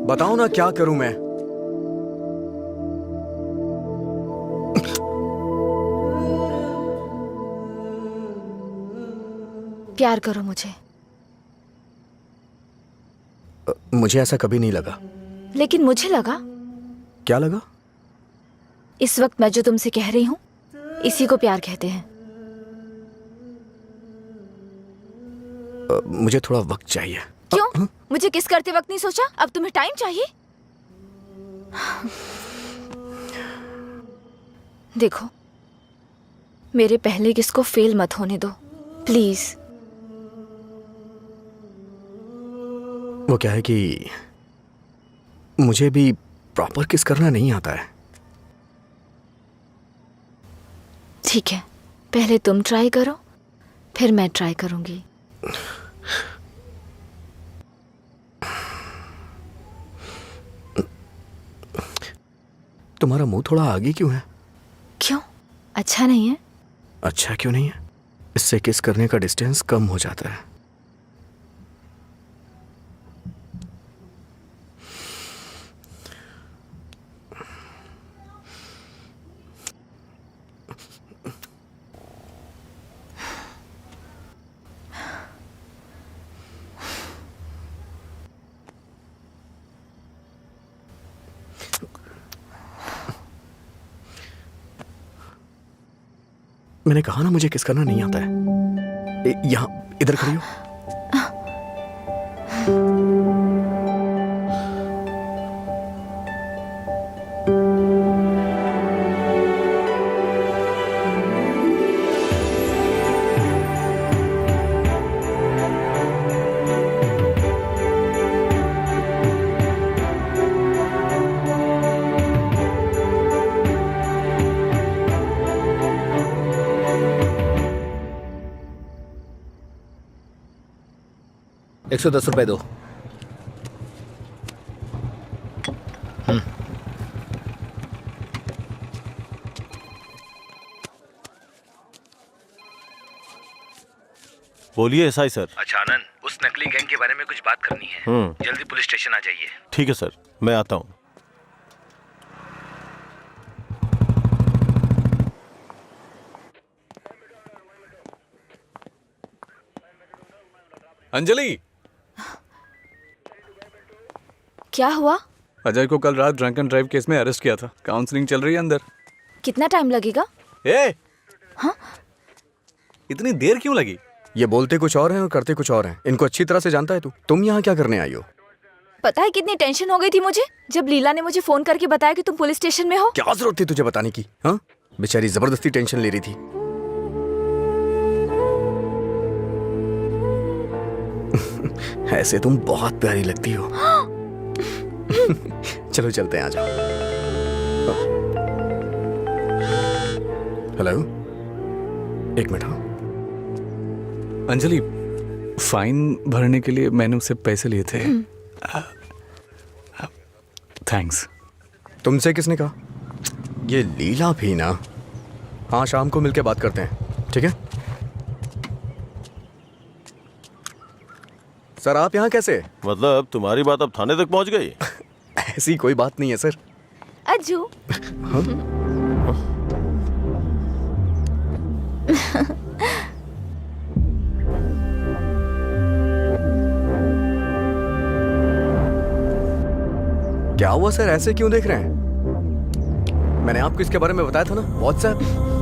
बताओ ना क्या करूं मैं? प्यार करो मुझे। मुझे ऐसा कभी नहीं लगा। लेकिन मुझे लगा। क्या लगा? इस वक्त मैं जो तुमसे कह रही हूँ इसी को प्यार कहते हैं। मुझे थोड़ा वक्त चाहिए। क्यों? मुझे किस करते वक्त नहीं सोचा? अब तुम्हें टाइम चाहिए? देखो, मेरे पहले किस को फेल मत होने दो प्लीज। वो क्या है कि मुझे भी प्रॉपर किस करना नहीं आता है। ठीक है, पहले तुम ट्राई करो, फिर मैं ट्राई करूंगी। तुम्हारा मुंह थोड़ा आगे क्यों है? क्यों? अच्छा नहीं है? अच्छा क्यों नहीं है? इससे किस करने का डिस्टेंस कम हो जाता है। मैंने कहा ना मुझे किस करना नहीं आता है। यहाँ इधर खड़ी हो। ₹110 दो। बोलिए एसआई सर। अच्छा आनंद, उस नकली गैंग के बारे में कुछ बात करनी है। जल्दी पुलिस स्टेशन आ जाइए। ठीक है सर, मैं आता हूँ। अंजलि, क्या हुआ? अजय को कल रात ड्रंक एंड ड्राइव केस में अरेस्ट किया था। काउंसलिंग चल रही है अंदर। कितना टाइम लगेगा? ए, हाँ? इतनी देर क्यों लगी? ये बोलते कुछ और हैं और करते कुछ और हैं। इनको अच्छी तरह से जानता है तू। तुम यहाँ क्या करने आई हो? पता है कितनी टेंशन हो गई थी मुझे जब लीला ने मुझे फोन करके बताया कि तुम पुलिस स्टेशन में हो। क्या जरूरत थी तुझे बताने की? हाँ, बेचारी जबरदस्ती टेंशन ले रही थी। ऐसे तुम बहुत प्यारी लगती हो। चलो चलते हैं, आ जाओ। हेलो, एक मिनट। हाँ अंजलि, फाइन भरने के लिए मैंने उससे पैसे लिए थे। थैंक्स। तुमसे किसने कहा? ये लीला भी ना। हाँ, शाम को मिलके बात करते हैं, ठीक है? सर आप यहाँ कैसे? मतलब तुम्हारी बात अब थाने तक पहुंच गई? ऐसी कोई बात नहीं है सर। अज्जू। क्या हुआ सर, ऐसे क्यों देख रहे हैं? मैंने आपको इसके बारे में बताया था ना, व्हाट्सएप।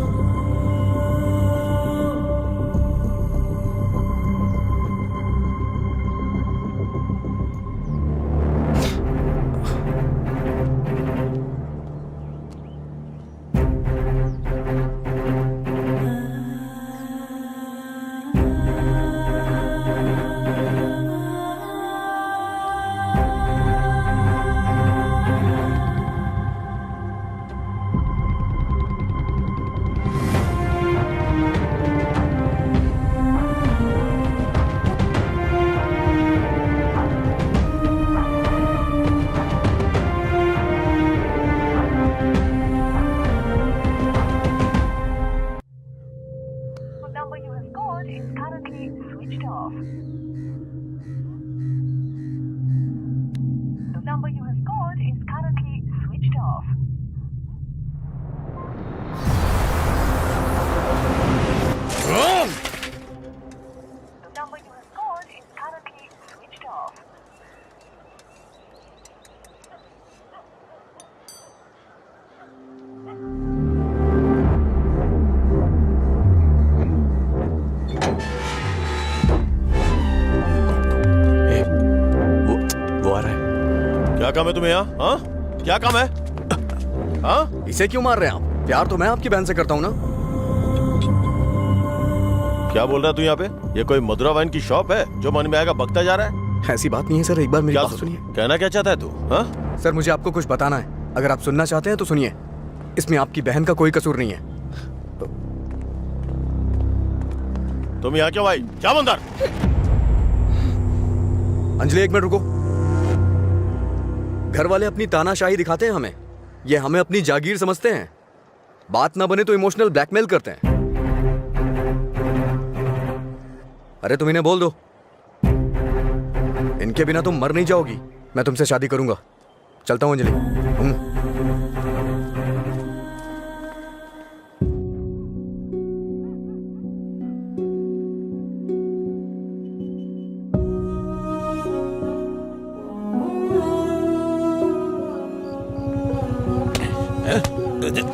काम है तुम्हें यहाँ? हाँ, क्या काम है? हाँ, इसे क्यों मार रहे हैं आप? प्यार तो मैं आपकी बहन से करता हूँ ना। क्या बोल रहा है तू यहाँ पे? ये कोई मधुरा वाइन की शॉप है जो मन में आएगा बकता जा रहा है? ऐसी बात नहीं है सर, एक बार मेरी क्या बात सुनिए। कहना क्या चाहता है तू? हाँ? सर मुझे आपको कुछ बताना है, अगर आप सुनना चाहते हैं तो सुनिए। इसमें आपकी बहन का कोई कसूर नहीं है। तुम यहाँ क्यों आई? क्या बंदर? अंजलि एक मिनट रुको। घर वाले अपनी तानाशाही दिखाते हैं हमें, ये हमें अपनी जागीर समझते हैं। बात ना बने तो इमोशनल ब्लैकमेल करते हैं। अरे तुम इन्हें बोल दो, इनके बिना तुम मर नहीं जाओगी। मैं तुमसे शादी करूंगा। चलता हूं अंजलि।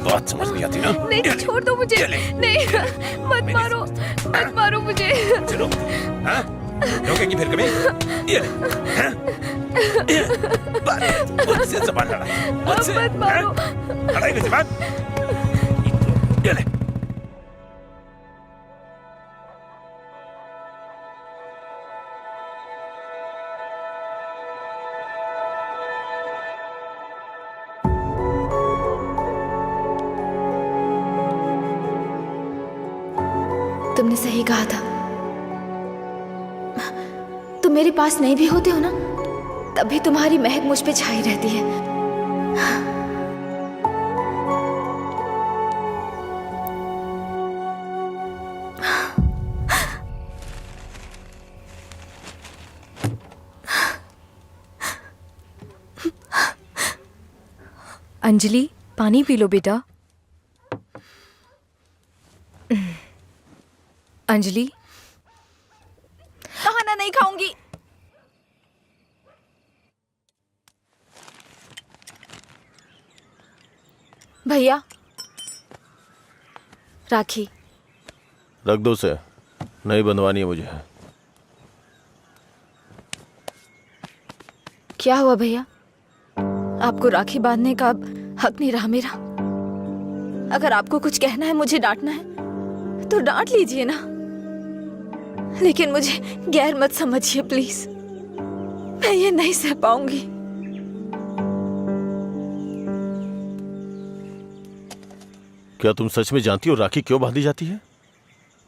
बात समझ नहीं आती ना? नहीं, छोड़ दो मुझे। नहीं, मत मारो, मत मारो मुझे। चलो, हाँ? रोकेगी फिर कभी? ये ले, हाँ? मुझसे ज़बान लड़ा, मुझसे, मत मारो। हाँ? लड़ाई की बात? ये ले। तुमने सही कहा था। तुम मेरे पास नहीं भी होते हो ना, तब भी तुम्हारी महक मुझ पे छाई रहती है। अंजलि, पानी पी लो बेटा। अंजलि, खाना नहीं खाऊंगी। भैया, राखी रख दो उसे, नहीं बंधवानी है मुझे। क्या हुआ भैया? आपको राखी बांधने का अब हक नहीं रहा मेरा? अगर आपको कुछ कहना है, मुझे डांटना है तो डांट लीजिए ना, लेकिन मुझे गैर मत समझिए प्लीज। मैं ये नहीं सह पाऊंगी। क्या तुम सच में जानती हो राखी क्यों बांधी जाती है?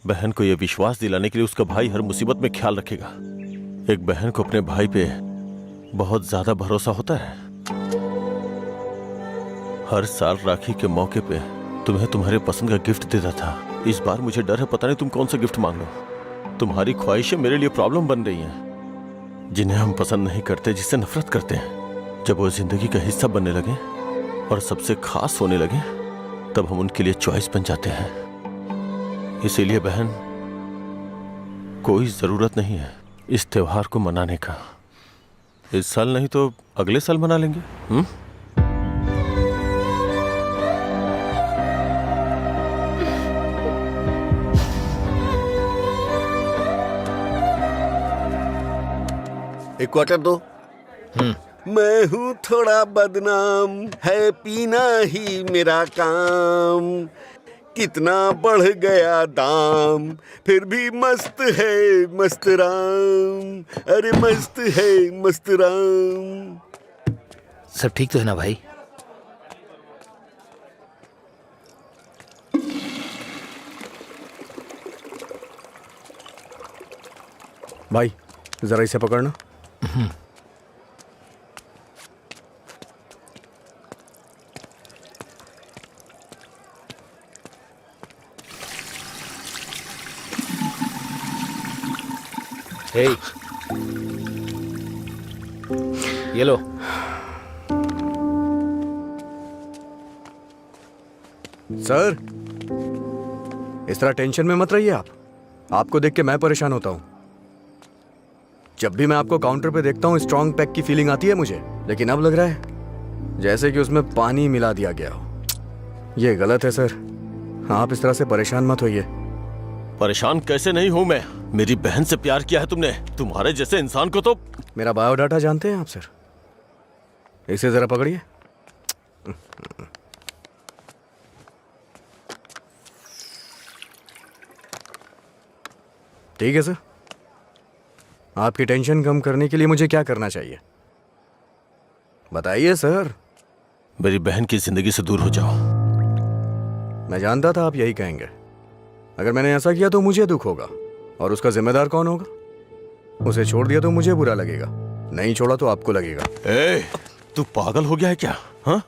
बहन को यह विश्वास दिलाने के लिए उसका भाई हर मुसीबत में ख्याल रखेगा। एक बहन को अपने भाई पे बहुत ज्यादा भरोसा होता है। हर साल राखी के मौके पे तुम्हें तुम्हारे पसंद का गिफ्ट देता था। इस बार मुझे डर है, पता नहीं तुम कौन सा गिफ्ट मांग लो। तुम्हारी ख्वाहिशें मेरे लिए प्रॉब्लम बन रही हैं, जिन्हें हम पसंद नहीं करते, जिससे नफरत करते हैं। जब वो जिंदगी का हिस्सा बनने लगे और सबसे खास होने लगे, तब हम उनके लिए चॉइस बन जाते हैं। इसीलिए बहन, कोई जरूरत नहीं है इस त्योहार को मनाने का। इस साल नहीं तो अगले साल मना लेंगे। एक क्वार्टर दो। मैं हूँ थोड़ा बदनाम, है पीना ही मेरा काम। कितना बढ़ गया दाम, फिर भी मस्त है मस्त राम। अरे मस्त है मस्त राम। सब ठीक तो है ना भाई? भाई जरा इसे पकड़ना। हे, ये लो। सर, इस तरह टेंशन में मत रहिए आप। आपको देख के मैं परेशान होता हूँ। जब भी मैं आपको काउंटर पे देखता हूँ, स्ट्रॉन्ग पैक की फीलिंग आती है मुझे, लेकिन अब लग रहा है जैसे कि उसमें पानी मिला दिया गया हो। ये गलत है सर, आप इस तरह से परेशान मत होइए। परेशान कैसे नहीं हूं मैं? मेरी बहन से प्यार किया है तुमने। तुम्हारे जैसे इंसान को तो। मेरा बायोडाटा जानते हैं आप सर? इसे जरा पकड़िए। ठीक है सर, आपकी टेंशन कम करने के लिए मुझे क्या करना चाहिए बताइए सर। मेरी बहन की जिंदगी से दूर हो जाओ। मैं जानता था आप यही कहेंगे। अगर मैंने ऐसा किया तो मुझे दुख होगा, और उसका जिम्मेदार कौन होगा? उसे छोड़ दिया तो मुझे बुरा लगेगा, नहीं छोड़ा तो आपको लगेगा। ए, तू पागल हो गया है क्या? हाँ,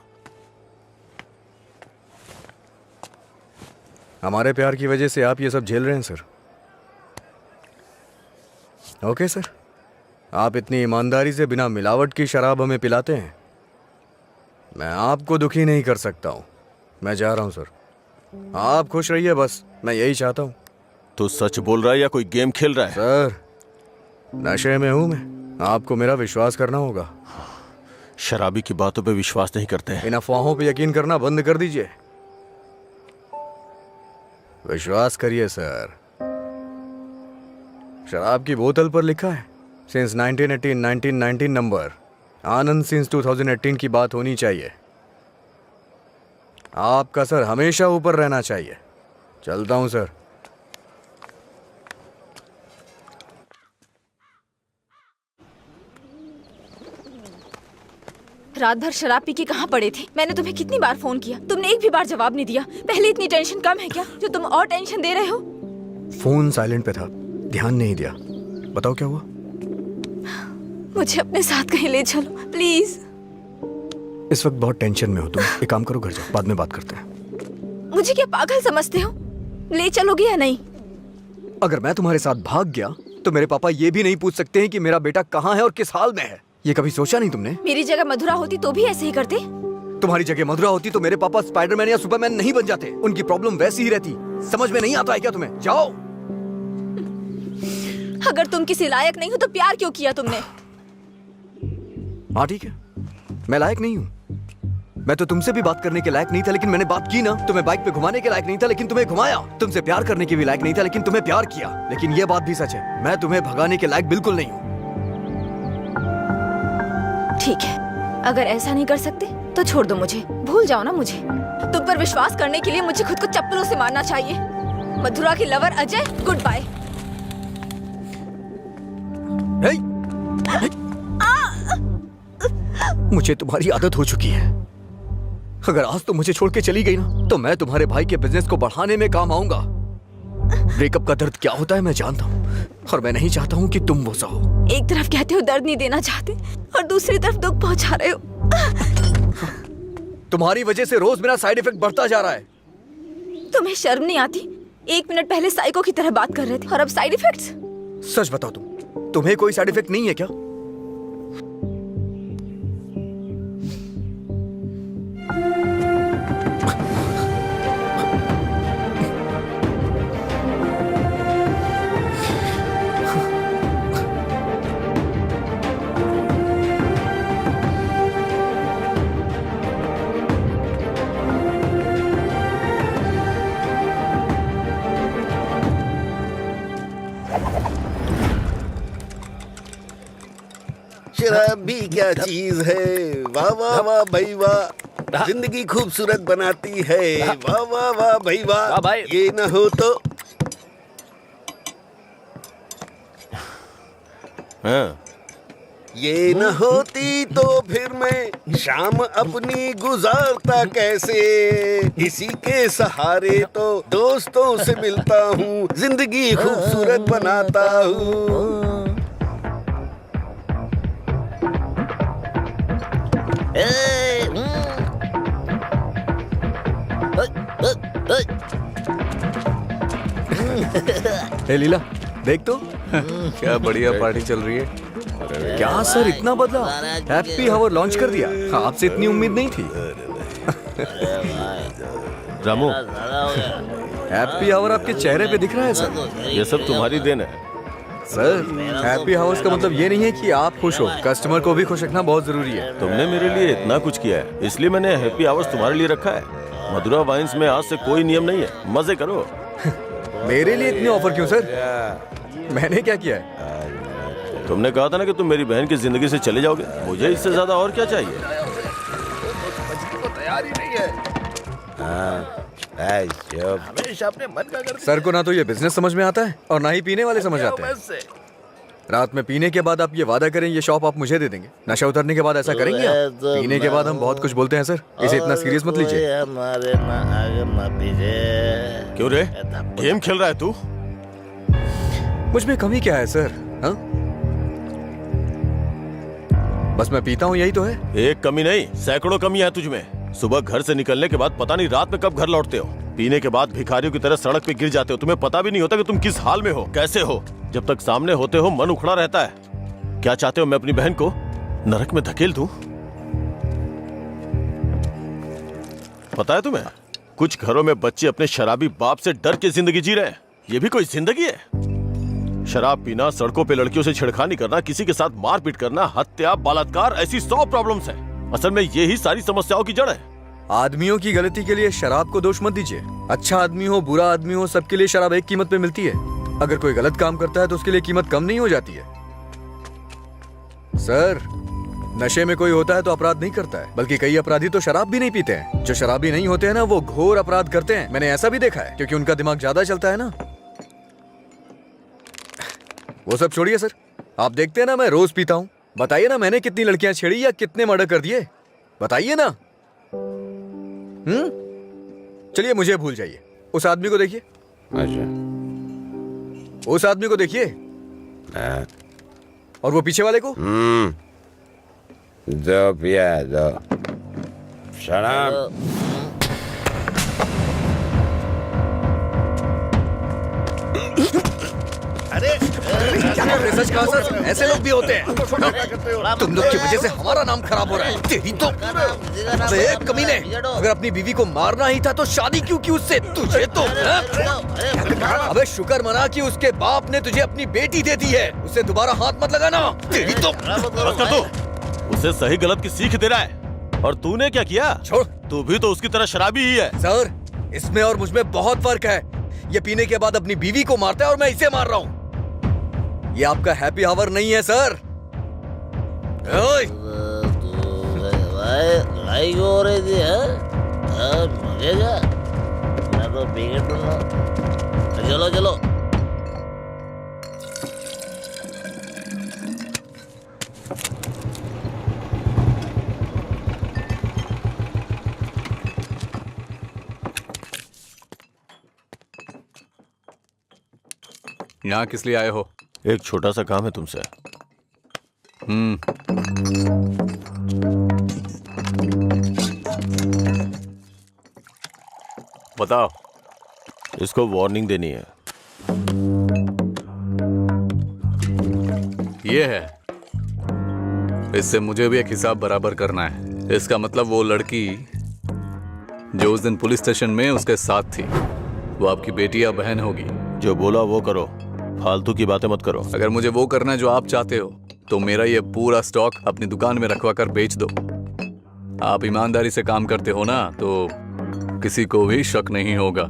हमारे प्यार की वजह से आप ये सब झेल रहे हैं सर। ओके सर, आप इतनी ईमानदारी से बिना मिलावट की शराब हमें पिलाते हैं, मैं आपको दुखी नहीं कर सकता हूं। मैं जा रहा हूं सर, आप खुश रहिए बस, मैं यही चाहता हूं। तू सच बोल रहा है या कोई गेम खेल रहा है? सर, नशे में हूं मैं, आपको मेरा विश्वास करना होगा। शराबी की बातों पे विश्वास नहीं करते हैं। इन अफवाहों पे यकीन करना बंद कर दीजिए, विश्वास करिए सर। शराब की बोतल पर लिखा है सिंस 1918 1919 नंबर, आनंद सिंस 2018 की बात होनी चाहिए। आपका सर हमेशा ऊपर रहना चाहिए। चलता हूं सर। रात भर शराब पी के कहाँ पड़े थे? मैंने तुम्हें कितनी बार फोन किया, तुमने एक भी बार जवाब नहीं दिया। पहले इतनी टेंशन कम है क्या जो तुम और टेंशन दे रहे हो? फोन साइलेंट पे था, ध्यान नहीं दिया। बताओ क्या हुआ? मुझे अपने साथ कहीं ले चलो प्लीज। इस वक्त बहुत टेंशन में हो तुम, एक काम करो, घर जाओ, बाद में बात करते हैं। मुझे क्या पागल समझते हो? ले चलोगे या नहीं? अगर मैं तुम्हारे साथ भाग गया तो मेरे पापा ये भी नहीं पूछ सकते हैं कि मेरा बेटा कहाँ है और किस हाल में है। ये कभी सोचा नहीं तुमने? मेरी जगह मधुरा होती तो भी ऐसे ही करते। तुम्हारी जगह मधुरा होती तो मेरे पापा स्पाइडरमैन या सुपरमैन नहीं बन जाते। उनकी प्रॉब्लम वैसी ही रहती। समझ में नहीं आता है क्या तुम्हें? जाओ। अगर तुम किसी लायक नहीं हो तो प्यार क्यों किया तुमने? हाँ ठीक है, मैं लायक नहीं हूँ। मैं तो तुमसे भी बात करने के लायक नहीं था, लेकिन मैंने बात की ना। तुम्हें बाइक पे घुमाने के लायक नहीं था, लेकिन तुम्हें घुमाया। तुमसे प्यार करने के भी लायक नहीं था, लेकिन तुम्हें प्यार किया। लेकिन ये बात भी सच है, मैं तुम्हें भगाने के लायक बिल्कुल नहीं हूँ। ठीक है, अगर ऐसा नहीं कर सकते तो छोड़ दो मुझे, भूल जाओ ना मुझे। तुम पर विश्वास करने के लिए मुझे खुद को चप्पलों से मारना चाहिए। मधुरा की लवर अजय, गुड बाय। मुझे तुम्हारी आदत हो चुकी है। अगर आज तुम मुझे छोड़ के चली गई ना, तो मैं तुम्हारे भाई के बिजनेस को बढ़ाने में काम आऊंगा। ब्रेकअप का दर्द क्या होता है मैं जानता हूँ, और मैं नहीं चाहता हूँ कि तुम वो सहो। एक तरफ कहते हो दर्द नहीं देना चाहते, और दूसरी तरफ दुख पहुंचा रहे हो। तुम्हारी वजह से रोज मेरा साइड इफेक्ट बढ़ता जा रहा है। तुम्हें शर्म नहीं आती? 1 मिनट पहले साइको की तरह बात कर रहे थे, और अब साइड इफेक्ट्स? सच बताओ, तुम्हें कोई साइड इफेक्ट नहीं है क्या? शराब भी क्या चीज है। वाह वाह वाह भाई वाह, जिंदगी खूबसूरत बनाती है। वाह वाह वाह भाई वाह, भाई। ये न हो तो। हाँ, ये न होती तो फिर मैं शाम अपनी गुजारता कैसे। इसी के सहारे तो दोस्तों से मिलता हूँ, जिंदगी खूबसूरत बनाता हूँ। हे लीला, देख तो क्या बढ़िया पार्टी चल रही है। क्या सर इतना बदला? हैप्पी हावर लॉन्च कर दिया, आपसे इतनी उम्मीद नहीं थी। रामू, हैप्पी हावर आपके चेहरे पे दिख रहा है सर। ये सब तुम्हारी देन है। सर, हैप्पी हावर्स का मतलब ये नहीं है कि आप खुश हो, कस्टमर को भी खुश रखना बहुत जरूरी है। तुमने मेरे लिए इतना कुछ किया है, इसलिए मैंने हैप्पी आवर्स तुम्हारे लिए रखा है। मधुरा वाइन्स में आज से कोई नियम नहीं है, मजे करो। मेरे लिए इतने ऑफर क्यों सर? मैंने क्या किया है? तुमने कहा था ना कि तुम मेरी बहन की जिंदगी से चले जाओगे, मुझे इससे ज्यादा और क्या चाहिए। प्यार ही नहीं है। हमेशा अपने मन का कर सर को ना तो ये बिजनेस समझ में आता है और ना ही पीने वाले समझ आते हैं। रात में पीने के बाद आप ये वादा करें ये शॉप आप मुझे दे देंगे। नशा उतरने के बाद ऐसा करेंगे आप? पीने के बाद हम बहुत कुछ बोलते हैं सर, इसे इतना सीरियस मत लीजिए। हमारे ना आगे ना पीछे। क्यों रे, गेम खेल रहा है तू? मुझ में कमी क्या है सर? हाँ, बस मैं पीता हूँ, यही तो है। एक कमी नहीं, सैकड़ों कमी है तुझ में। सुबह घर से निकलने के बाद पता नहीं रात में कब घर लौटते हो। पीने के बाद भिखारियों की तरह सड़क पे गिर जाते हो। तुम्हें पता भी नहीं होता कि तुम किस हाल में हो, कैसे हो। जब तक सामने होते हो मन उखड़ा रहता है। क्या चाहते हो, मैं अपनी बहन को नरक में धकेल दूं? पता है तुम्हें, कुछ घरों में बच्चे अपने शराबी बाप से डर के जिंदगी जी रहे हैं। ये भी कोई जिंदगी है? शराब पीना, सड़कों पे लड़कियों से छेड़खानी करना, किसी के साथ मारपीट करना, हत्या, बलात्कार, ऐसी 100 प्रॉब्लम्स हैं। असल में यही सारी समस्याओं की जड़ है। आदमियों की गलती के लिए शराब को दोष मत दीजिए। अच्छा आदमी हो, बुरा आदमी हो, सबके लिए शराब एक कीमत पे मिलती है। अगर कोई गलत काम करता है तो उसके लिए कीमत कम नहीं हो जाती है। सर, नशे में कोई होता है तो अपराध नहीं करता है, बल्कि कई अपराधी तो शराब भी नहीं पीते हैं। जो शराबी नहीं होते हैं ना, वो घोर अपराध करते हैं। मैंने ऐसा भी देखा है, क्योंकि उनका दिमाग ज्यादा चलता है ना। वो सब छोड़िए सर, आप देखते हैं ना मैं रोज पीता हूँ। बताइए ना मैंने कितनी लड़कियां छेड़ी या कितने मर्डर कर दिए, बताइए ना। चलिए मुझे भूल जाइए, उस आदमी को देखिए। अच्छा, उस आदमी को देखिए, और वो पीछे वाले को। दो पिया दो शराब। सच कहा सर, ऐसे लोग भी होते हैं। तुम लोग की वजह से हमारा नाम खराब हो रहा है। तेरी तो कमीने, अगर अपनी बीवी को मारना ही था तो शादी क्यों की उससे? तुझे तो अबे शुक्र मना कि उसके बाप ने तुझे अपनी बेटी दे दी है। उसे दोबारा हाथ मत लगाना। तेरी तो उसे सही गलत की सीख दे रहा है, और तूने क्या किया? छोड़, तू भी तो उसकी तरह शराबी ही है। सर, इसमें और मुझमें बहुत फर्क है। ये पीने के बाद अपनी बीवी को मारता है और मैं इसे मार रहा हूँ। ये आपका हैप्पी आवर नहीं है सर। ओए! लड़ाई हो रही थी मुझे क्या, मैं तो पी के दूंगा। चलो चलो। यहाँ किस लिए आए हो? एक छोटा सा काम है तुमसे। बताओ। इसको वार्निंग देनी है। ये है, इससे मुझे भी एक हिसाब बराबर करना है। इसका मतलब वो लड़की जो उस दिन पुलिस स्टेशन में उसके साथ थी, वो आपकी बेटी या बहन होगी। जो बोला वो करो, फालतू की बातें मत करो। अगर मुझे वो करना है जो आप चाहते हो तो मेरा ये पूरा स्टॉक अपनी दुकान में रखवा कर बेच दो। आप ईमानदारी से काम करते हो ना, तो किसी को भी शक नहीं होगा।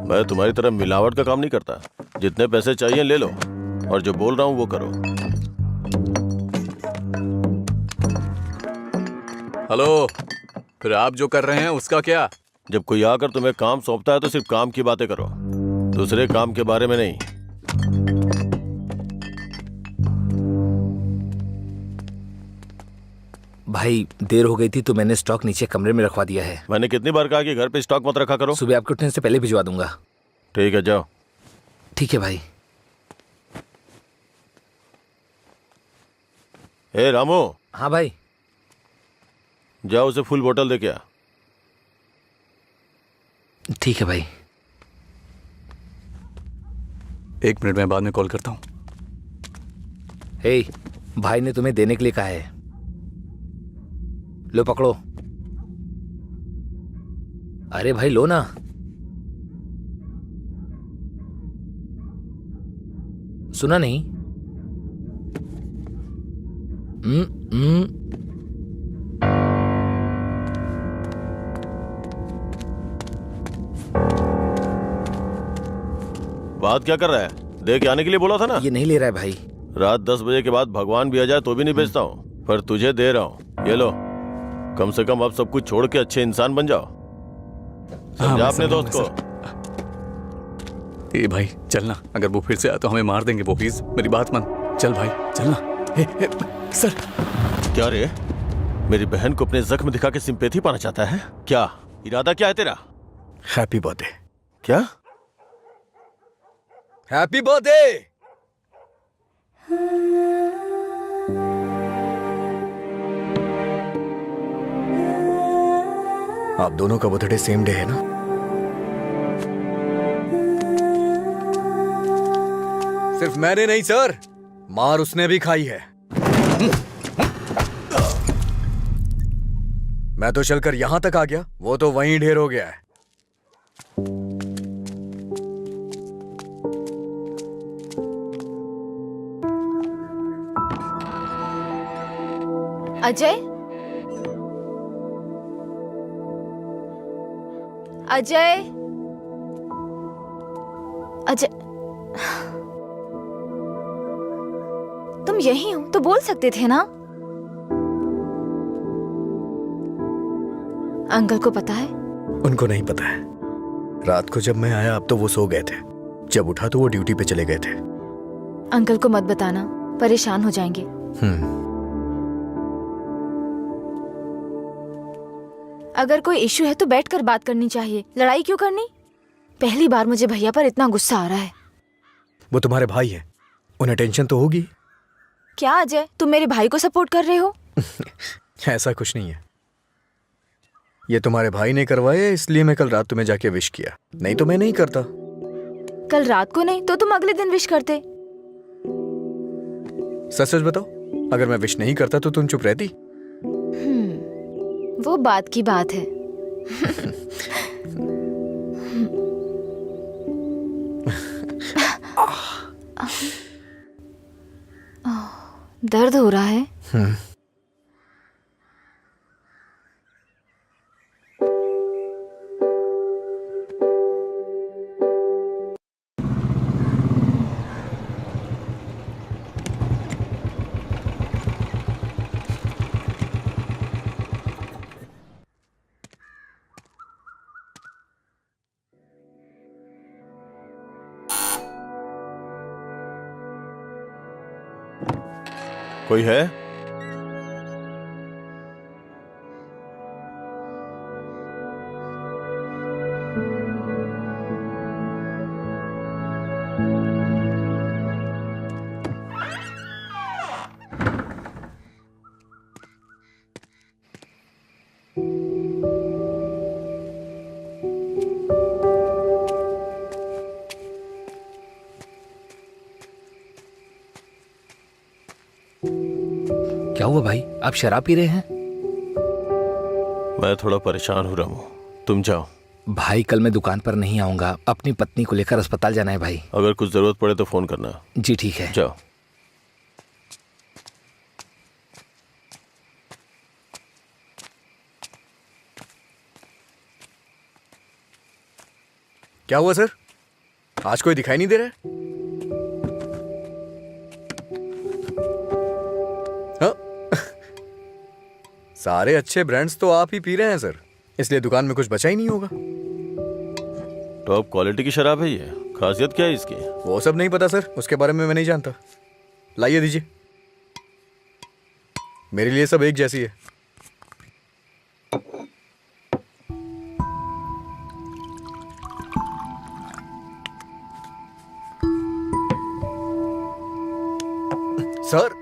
मैं तुम्हारी तरह मिलावट का काम नहीं करता। जितने पैसे चाहिए ले लो, और जो बोल रहा हूँ वो करो। हेलो, फिर आप जो कर रहे हैं उसका क्या? जब कोई आकर तुम्हें काम सौंपता है तो सिर्फ काम की बातें करो, दूसरे काम के बारे में नहीं। भाई देर हो गई थी तो मैंने स्टॉक नीचे कमरे में रखवा दिया है। मैंने कितनी बार कहा कि घर पे स्टॉक मत रखा करो। सुबह आपके उठने से पहले भिजवा दूंगा। ठीक है, जाओ। ठीक है भाई। ए रामू। हाँ भाई। जाओ उसे फुल बोतल दे के आ। ठीक है भाई। 1 मिनट में बाद में कॉल करता हूँ। हे, भाई ने तुम्हें देने के लिए कहा है। लो पकड़ो। अरे भाई लो ना। सुना नहीं? बात क्या कर रहा है? दे के आने के लिए बोला था ना। ये नहीं ले रहा है भाई। रात 10 बजे के बाद भगवान भी आ जाए तो भी नहीं बेचता हूँ, पर तुझे दे रहा हूँ। ये लो, कम से कम आप सब कुछ छोड़ के अच्छे इंसान बन जाओ। समझा अपने दोस्त को। ए भाई चलना, अगर वो फिर से आया तो हमें मार देंगे वो, प्लीज मेरी बात मान। चल भाई चलना। सर। क्या रे, मेरी बहन को अपने जख्म दिखा के सिंपैथी पाना चाहता है क्या? इरादा क्या है तेरा? Happy birthday. क्या? Happy birthday. आप दोनों का बर्थडे सेम डे है ना? सिर्फ मैंने नहीं सर, मार उसने भी खाई है। मैं तो चलकर यहां तक आ गया, वो तो वहीं ढेर हो गया है। अजय, अजय, अजय, तुम यहीं हो तो बोल सकते थे ना? अंकल को पता है? उनको नहीं पता है। रात को जब मैं आया अब तो वो सो गए थे, जब उठा तो वो ड्यूटी पे चले गए थे। अंकल को मत बताना, परेशान हो जाएंगे। अगर कोई इश्यू है तो बैठकर बात करनी चाहिए, लड़ाई क्यों करनी? पहली बार मुझे भैया पर इतना गुस्सा आ रहा है। वो तुम्हारे भाई हैं, उन्हें टेंशन तो होगी। क्या अजय, तुम मेरे भाई को सपोर्ट कर रहे हो? ऐसा कुछ नहीं है, ये तुम्हारे भाई ने करवाया इसलिए मैं कल रात तुम्हें जाके विश किया, नहीं तो मैं नहीं करता। कल रात को नहीं तो तुम अगले दिन विश करते। सच सच बताओ, अगर मैं विश नहीं करता तो तुम चुप रहती? वो बात की बात है। दर्द हो रहा है? कोई है? क्या हुआ भाई, आप शराब पी रहे हैं? मैं थोड़ा परेशान हो रहा हूँ, तुम जाओ। भाई कल मैं दुकान पर नहीं आऊंगा, अपनी पत्नी को लेकर अस्पताल जाना है भाई। अगर कुछ जरूरत पड़े तो फोन करना। जी ठीक है। जाओ। क्या हुआ सर, आज कोई दिखाई नहीं दे रहा है? हाँ? सारे अच्छे ब्रांड्स तो आप ही पी रहे हैं सर, इसलिए दुकान में कुछ बचा ही नहीं होगा। टॉप क्वालिटी की शराब है ये, खासियत क्या है इसकी? वो सब नहीं पता सर, उसके बारे में मैं नहीं जानता। लाइए दीजिए, मेरे लिए सब एक जैसी है। सर,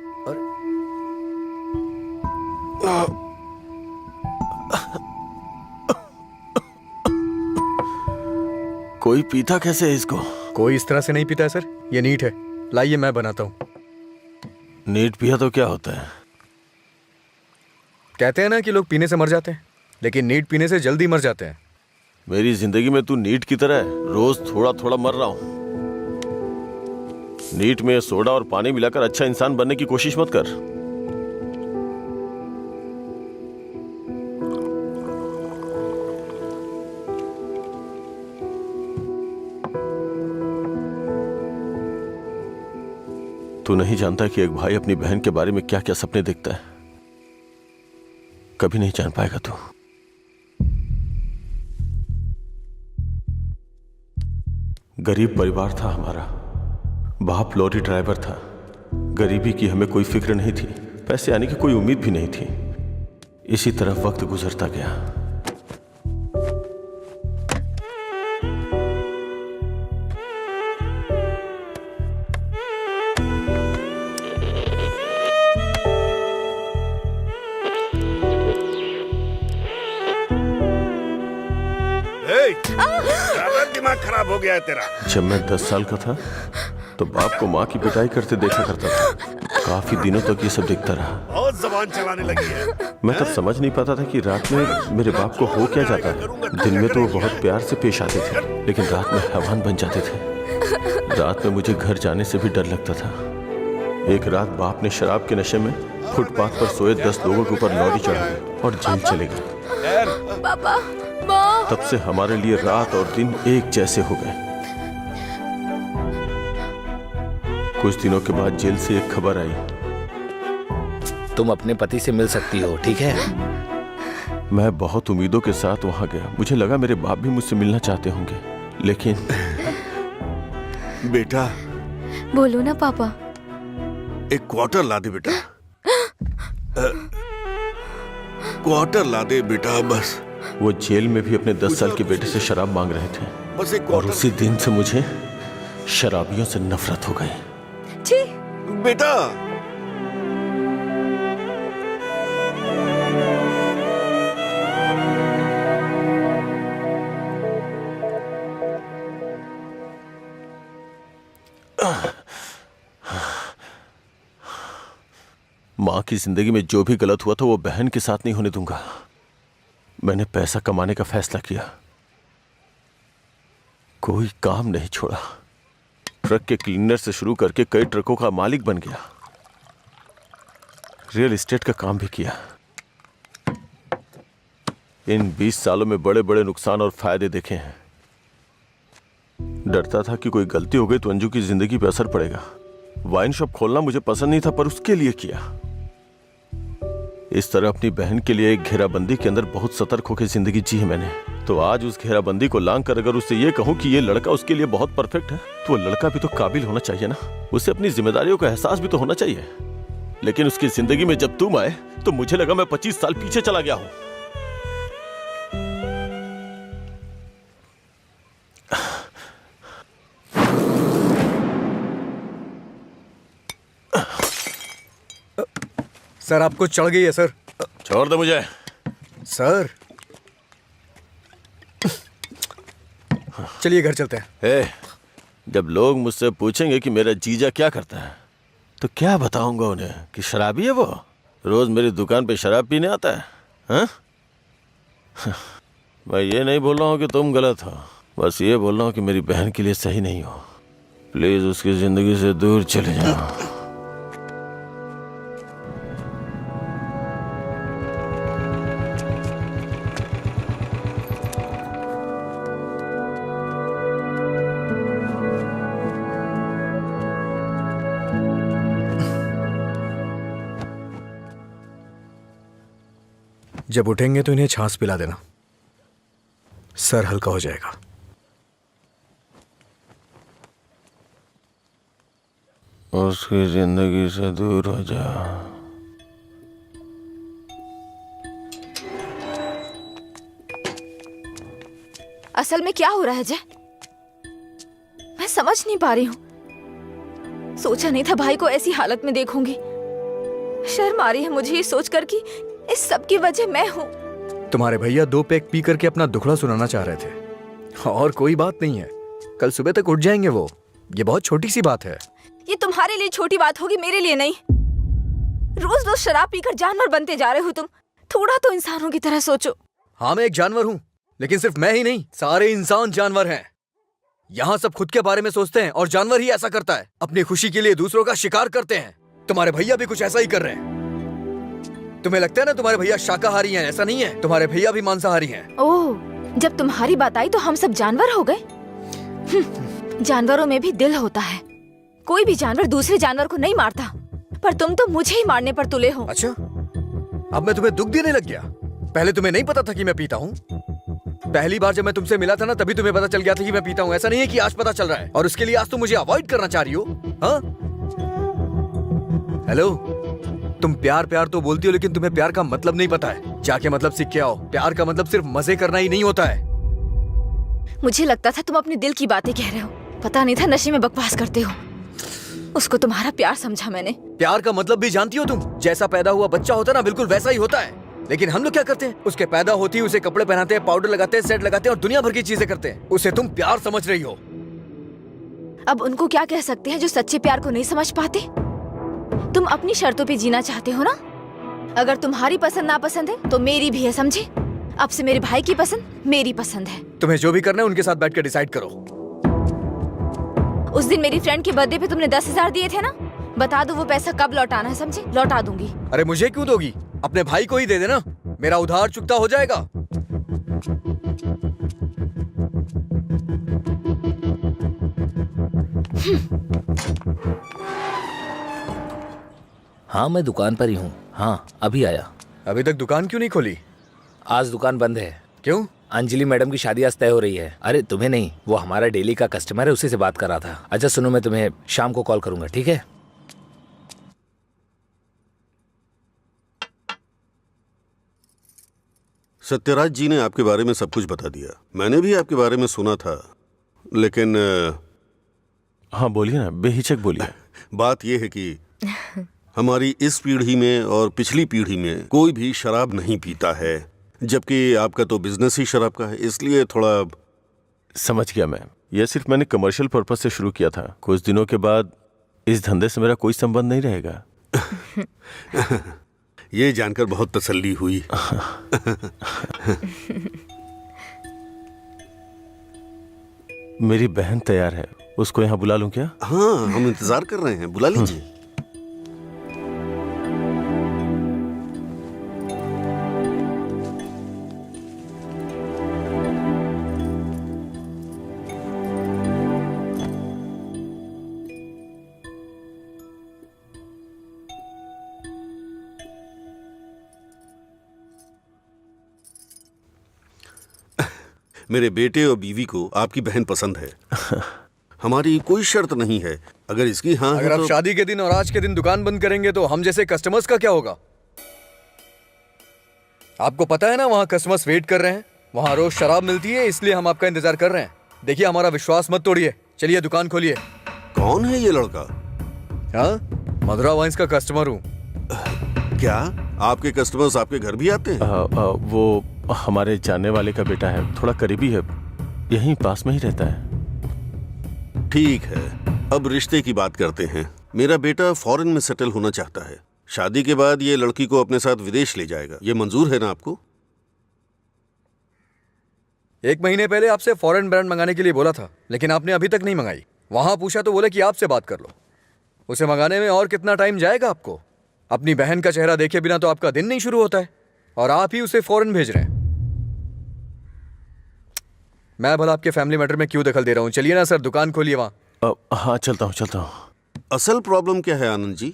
कोई पीता कैसे है इसको? कोई इस तरह से नहीं पीता है सर, ये नीट है। लाइए मैं बनाता हूँ। नीट पिया तो क्या होता है? कहते हैं ना कि लोग पीने से मर जाते हैं, लेकिन नीट पीने से जल्दी मर जाते हैं। मेरी जिंदगी में तू नीट की तरह है, रोज थोड़ा थोड़ा मर रहा हूं। नीट में सोडा और पानी मिलाकर अच्छा इंसान बनने की कोशिश मत कर। तू नहीं जानता कि एक भाई अपनी बहन के बारे में क्या क्या सपने देखता है। कभी नहीं जान पाएगा तू। गरीब परिवार था हमारा, बाप लॉरी ड्राइवर था। गरीबी की हमें कोई फिक्र नहीं थी, पैसे आने की कोई उम्मीद भी नहीं थी। इसी तरह वक्त गुजरता गया। ज्यादा दिमाग खराब हो गया है तेरा। जब मैं 10 साल का था तो बाप को माँ की पिटाई करते देखा करता था। काफी दिनों तक ये सब देखता रहा। बहुत जबान चलाने लगी है। मैं तब समझ नहीं पाता था कि रात में मेरे बाप को हो क्या जाता है। दिन में तो वो बहुत प्यार से पेश आते थे, लेकिन रात में हैवान बन जाते थे। रात में मुझे घर जाने से भी डर लगता था। एक रात बाप ने शराब के नशे में फुटपाथ पर सोए 10 लोगों के ऊपर लॉरी चढ़ा दी और जेल चले गए। पापा, माँ। तब से हमारे लिए रात और दिन एक जैसे हो गए। कुछ दिनों के बाद जेल से एक खबर आई। तुम अपने पति से मिल सकती हो, ठीक है? मैं बहुत उम्मीदों के साथ वहां गया। मुझे लगा मेरे बाप भी मुझसे मिलना चाहते होंगे, लेकिन बेटा, बोलो ना पापा। एक क्वार्टर ला दे बेटा। क्वार्टर ला दे बेटा बस। वो जेल में भी अपने 10 साल के बेटे से शराब मांग रहे थे बस एक और क्वार्टर। उसी दिन से मुझे शराबियों से नफरत हो गई। छी। बेटा, माँ की जिंदगी में जो भी गलत हुआ था वो बहन के साथ नहीं होने दूंगा। मैंने पैसा कमाने का फैसला किया, कोई काम नहीं छोड़ा। ट्रक के क्लीनर से शुरू करके कई ट्रकों का मालिक बन गया। रियल एस्टेट का काम भी किया। इन 20 सालों में बड़े बड़े नुकसान और फायदे देखे हैं। डरता था कि कोई गलती हो गई तो अंजू की जिंदगी पर असर पड़ेगा। वाइन शॉप खोलना मुझे पसंद नहीं था, पर उसके लिए किया। इस तरह अपनी बहन के लिए एक घेराबंदी के अंदर बहुत सतर्क होकर जिंदगी जी है मैंने। तो आज उस घेराबंदी को लांग कर अगर उससे ये कहूं कि ये लड़का उसके लिए बहुत परफेक्ट है, तो वो लड़का भी तो काबिल होना चाहिए ना। उसे अपनी जिम्मेदारियों का एहसास भी तो होना चाहिए। लेकिन उसकी जिंदगी में जब तुम आए तो मुझे लगा मैं 25 साल पीछे चला गया हूं। सर, आपको चढ़ गई है सर। छोड़ दे मुझे। सर, चलिए घर चलते हैं। जब लोग मुझसे पूछेंगे कि मेरा जीजा क्या करता है, तो क्या बताऊंगा उन्हें कि शराबी है वो, रोज मेरी दुकान पे शराब पीने आता है। हाँ? मैं ये नहीं बोल रहा हूँ कि तुम गलत हो, बस ये बोल रहा हूँ कि मेरी बहन के लिए सही नहीं हो। प्लीज उसकी जिंदगी से दूर चले जाओ। जब उठेंगे तो इन्हें छाछ पिला देना, सर हल्का हो जाएगा। उसकी जिंदगी से दूर हो जा। असल में क्या हो रहा है जय? मैं समझ नहीं पा रही हूँ। सोचा नहीं था भाई को ऐसी हालत में देखूंगी। शर्म आ रही है मुझे ये सोचकर कि इस सब की वजह मैं हूँ। तुम्हारे भैया 2 पैक पी करके अपना दुखड़ा सुनाना चाह रहे थे, और कोई बात नहीं है। कल सुबह तक उठ जाएंगे वो। ये बहुत छोटी सी बात है। ये तुम्हारे लिए छोटी बात होगी, मेरे लिए नहीं। रोज रोज शराब पीकर जानवर बनते जा रहे हो तुम। थोड़ा तो इंसानों की तरह सोचो। हाँ, मैं एक जानवर हूँ, लेकिन सिर्फ मैं ही नहीं, सारे इंसान जानवर हैं। यहाँ सब खुद के बारे में सोचते हैं और जानवर ही ऐसा करता है। अपनी खुशी के लिए दूसरों का शिकार करते हैं। तुम्हारे भैया भी कुछ ऐसा ही कर रहे हैं। तुम्हें लगता है ना तुम्हारे भैया शाकाहारी हैं? ऐसा नहीं है, तुम्हारे भैया भी मांसाहारी हैं। ओह, जब तुम्हारी बात आई तो हम सब जानवर हो गए। जानवरों में भी दिल होता है। कोई भी जानवर दूसरे जानवर को नहीं मारता, पर तुम तो मुझे ही मारने पर तुले हो। अच्छा, अब मैं तुम्हें दुख देने लग गया? पहले तुम्हें नहीं पता था कि मैं पीता हूँ? पहली बार जब मैं तुमसे मिला था ना, तभी तुम्हें पता चल गया था कि मैं पीता हूँ। ऐसा नहीं है कि आज पता चल रहा है, और उसके लिए आज तुम मुझे अवॉइड करना चाह रही हो? हाँ? हेलो, तुम प्यार प्यार तो बोलती हो, लेकिन तुम्हें प्यार का मतलब नहीं पता है। जाके मतलब सीख के आओ। प्यार का मतलब सिर्फ मजे करना ही नहीं होता है। मुझे लगता था तुम अपने दिल की बातें कह रहे हो, पता नहीं था नशे में बकवास करते हो। उसको तुम्हारा प्यार समझा मैंने। प्यार का मतलब भी जानती हो तुम? जैसा पैदा हुआ बच्चा होता है ना, बिल्कुल वैसा ही होता है। लेकिन हम लोग क्या करते हैं? उसके पैदा होती है उसे कपड़े पहनाते हैं, पाउडर लगाते हैं, सेट लगाते हैं और दुनिया भर की चीजें करते हैं। उसे तुम प्यार समझ रही हो। अब उनको क्या कह सकते हैं जो सच्चे प्यार को नहीं समझ पाते? तुम अपनी शर्तों पे जीना चाहते हो ना? अगर तुम्हारी पसंद नापसंद है तो मेरी भी है, समझे? अब से मेरे भाई की पसंद मेरी पसंद है। तुम्हें जो भी करना है उनके साथ बैठ कर डिसाइड करो। उस दिन मेरी फ्रेंड के बर्थडे पे तुमने 10,000 दिए थे ना, बता दो वो पैसा कब लौटाना है, समझे? लौटा दूंगी। अरे मुझे क्यों दोगी? अपने भाई को ही दे देना, मेरा उधार चुकता हो जाएगा। हाँ मैं दुकान पर ही हूँ। हाँ अभी आया। अभी तक दुकान क्यों नहीं खोली? आज दुकान बंद है। क्यों? अंजलि मैडम की शादी आज तय हो रही है। अरे तुम्हें नहीं, वो हमारा डेली का कस्टमर है, उसी से बात कर रहा था। अच्छा सुनो, मैं तुम्हें शाम को कॉल करूंगा, ठीक है? सत्यराज जी ने आपके बारे में सब कुछ बता दिया। मैंने भी आपके बारे में सुना था, लेकिन हाँ बोलिए ना, बेहिचक बोलिए। बात यह है कि हमारी इस पीढ़ी में और पिछली पीढ़ी में कोई भी शराब नहीं पीता है, जबकि आपका तो बिजनेस ही शराब का है, इसलिए थोड़ा। समझ गया मैं। यह सिर्फ मैंने कमर्शियल पर्पस से शुरू किया था। कुछ दिनों के बाद इस धंधे से मेरा कोई संबंध नहीं रहेगा। ये जानकर बहुत तसल्ली हुई। मेरी बहन तैयार है, उसको यहाँ बुला लूं क्या? हाँ हम इंतजार कर रहे हैं, बुला लीजिए। मेरे बेटे और बीवी को आपकी बहन पसंद है। हमारी कोई शर्त नहीं है। अगर इसकी हाँ अगर आप तो... शादी के दिन और आज के दिन दुकान बंद करेंगे तो हम जैसे कस्टमर्स का क्या होगा? आपको पता है ना, वहाँ कस्टमर्स वेट कर रहे हैं। वहाँ रोज शराब मिलती है, इसलिए हम आपका इंतजार कर रहे हैं। देखिए हमारा विश्वास मत तोड़िए, चलिए दुकान खोलिए। कौन है ये लड़का? हाँ, मधुरा वाइन्स का कस्टमर हूँ। क्या आपके कस्टमर्स आपके घर भी आते हैं? वो हमारे जानने वाले का बेटा है, थोड़ा करीबी है, यहीं पास में ही रहता है। ठीक है, अब रिश्ते की बात करते हैं। मेरा बेटा फॉरेन में सेटल होना चाहता है। शादी के बाद ये लड़की को अपने साथ विदेश ले जाएगा। ये मंजूर है ना आपको? 1 महीने पहले आपसे फॉरेन ब्रांड मंगाने के लिए बोला था, लेकिन आपने अभी तक नहीं मंगाई। वहां पूछा तो बोले कि आपसे बात कर लो। उसे मंगाने में और कितना टाइम जाएगा आपको? अपनी बहन का चेहरा देखे बिना तो आपका दिन नहीं शुरू होता है, और आप ही उसे फॉरेन भेज रहे हैं। मैं भला आपके फैमिली मैटर में क्यों दखल दे रहा हूँ? चलिए ना सर, दुकान खोलिए वहां। हाँ चलता हूँ। असल प्रॉब्लम क्या है आनंद जी?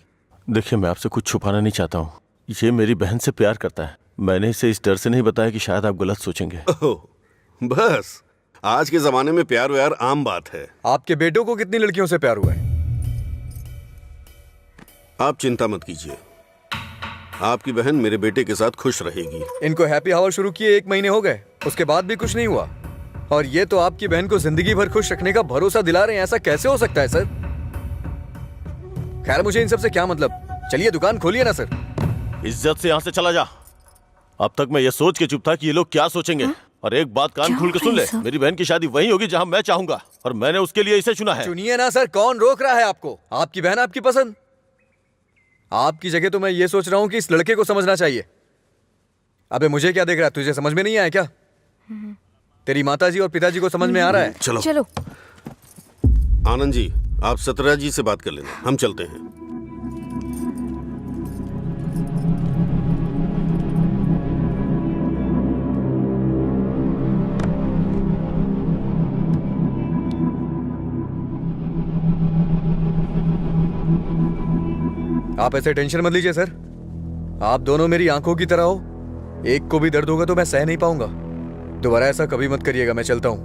देखिए मैं आपसे कुछ छुपाना नहीं चाहता हूँ। ये मेरी बहन से प्यार करता है। मैंने इसे इस डर से नहीं बताया कि शायद आप गलत सोचेंगे। बस आज के जमाने में प्यार व्यार आम बात है। आपके बेटों को कितनी लड़कियों से प्यार हुआ है? आप चिंता मत कीजिए, आपकी बहन मेरे बेटे के साथ खुश रहेगी। इनको हैप्पी आवर शुरू किए 1 महीने हो गए, उसके बाद भी कुछ नहीं हुआ, और ये तो आपकी बहन को जिंदगी भर खुश रखने का भरोसा दिला रहे हैं। ऐसा कैसे हो सकता है सर? खैर मुझे इन सब से क्या मतलब, चलिए दुकान खोलिए ना सर। इज्जत से यहाँ से चला जा। अब तक मैं ये सोच के चुप था कि ये लोग क्या सोचेंगे। और एक बात कान खोल के सुन ले, मेरी बहन की शादी वहीं होगी जहाँ मैं चाहूंगा, और मैंने उसके लिए इसे चुना है। चुनिए ना सर, कौन रोक रहा है आपको? आपकी बहन आपकी पसंद। आपकी जगह तो मैं ये सोच रहा हूँ कि इस लड़के को समझना चाहिए। अबे मुझे क्या देख रहा है? तुझे समझ में नहीं आया क्या? तेरी माताजी और पिताजी को समझ में आ रहा है? चलो। आनंद जी, आप सत्यराज जी से बात कर लेना, हम चलते हैं। आप ऐसे टेंशन मत लीजिए सर, आप दोनों मेरी आंखों की तरह हो। एक को भी दर्द होगा तो मैं सह नहीं पाऊंगा। दोबारा ऐसा कभी मत करिएगा। मैं चलता हूं,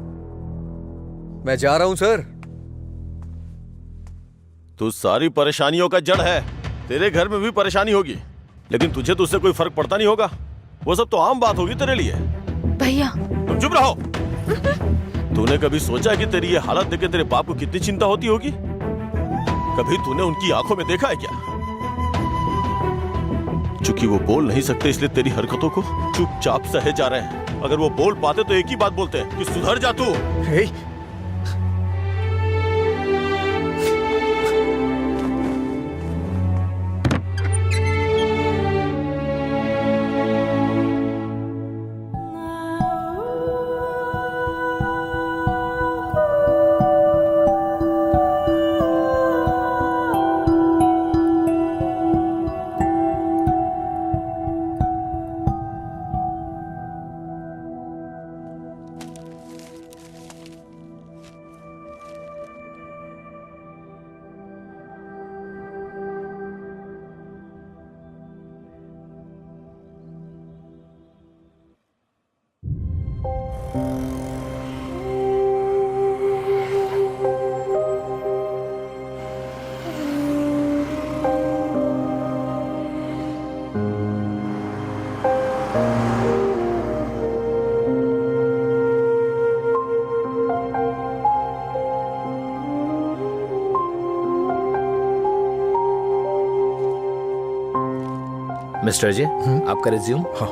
मैं जा रहा हूं सर। तू सारी परेशानियों का जड़ है। तेरे घर में भी परेशानी होगी, लेकिन तुझे तो उससे कोई फर्क पड़ता नहीं होगा। वो सब तो आम बात होगी तेरे लिए। भैया तुम चुप रहो। तूने कभी सोचा कि तेरी ये हालत देख के तेरे बाप को कितनी चिंता होती होगी? कभी तूने उनकी आंखों में देखा है क्या? चूंकि वो बोल नहीं सकते इसलिए तेरी हरकतों को चुपचाप सहे जा रहे हैं। अगर वो बोल पाते तो एक ही बात बोलते हैं कि सुधर जा तू। मिस्टर जी, आपका रिज्यूम। हाँ।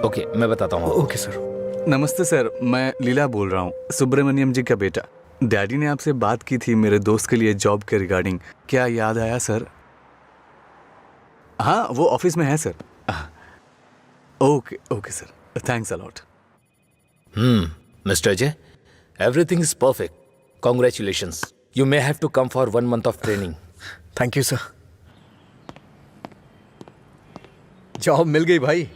ओके, मैं बताता हूँ। Okay sir. नमस्ते सर, मैं लीला बोल रहा हूँ, सुब्रमण्यम जी का बेटा। डैडी ने आपसे बात की थी मेरे दोस्त के लिए जॉब के रिगार्डिंग। क्या याद आया सर? हाँ, वो ऑफिस में है sir. Okay okay sir, thanks a lot. Mister J, everything is perfect. Congratulations. You may have to come for 1 month of training. Thank you sir. Job मिल गई भाई,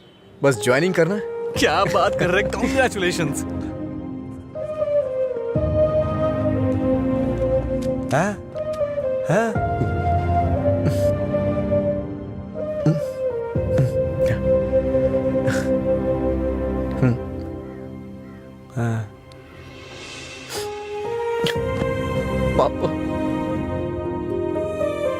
बस ज्वाइनिंग करना है। क्या बात कर रहे हैं, कॉन्ग्रेचुलेशंस। पापा,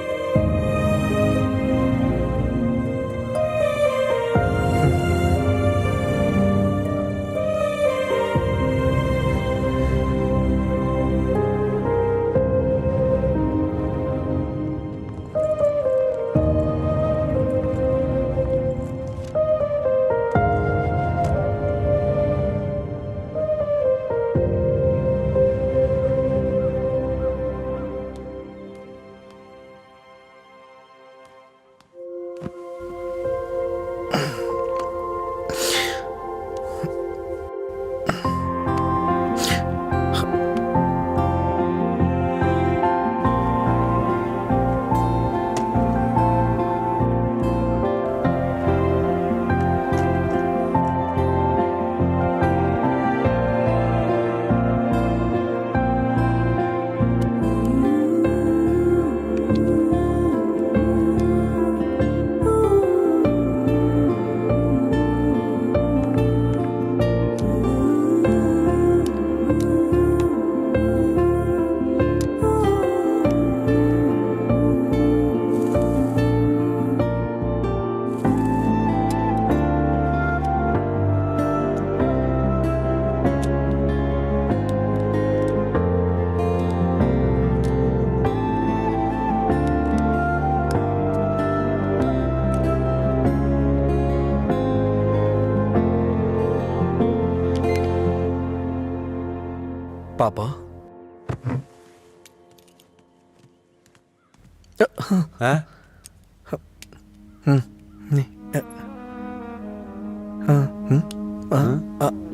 पापा।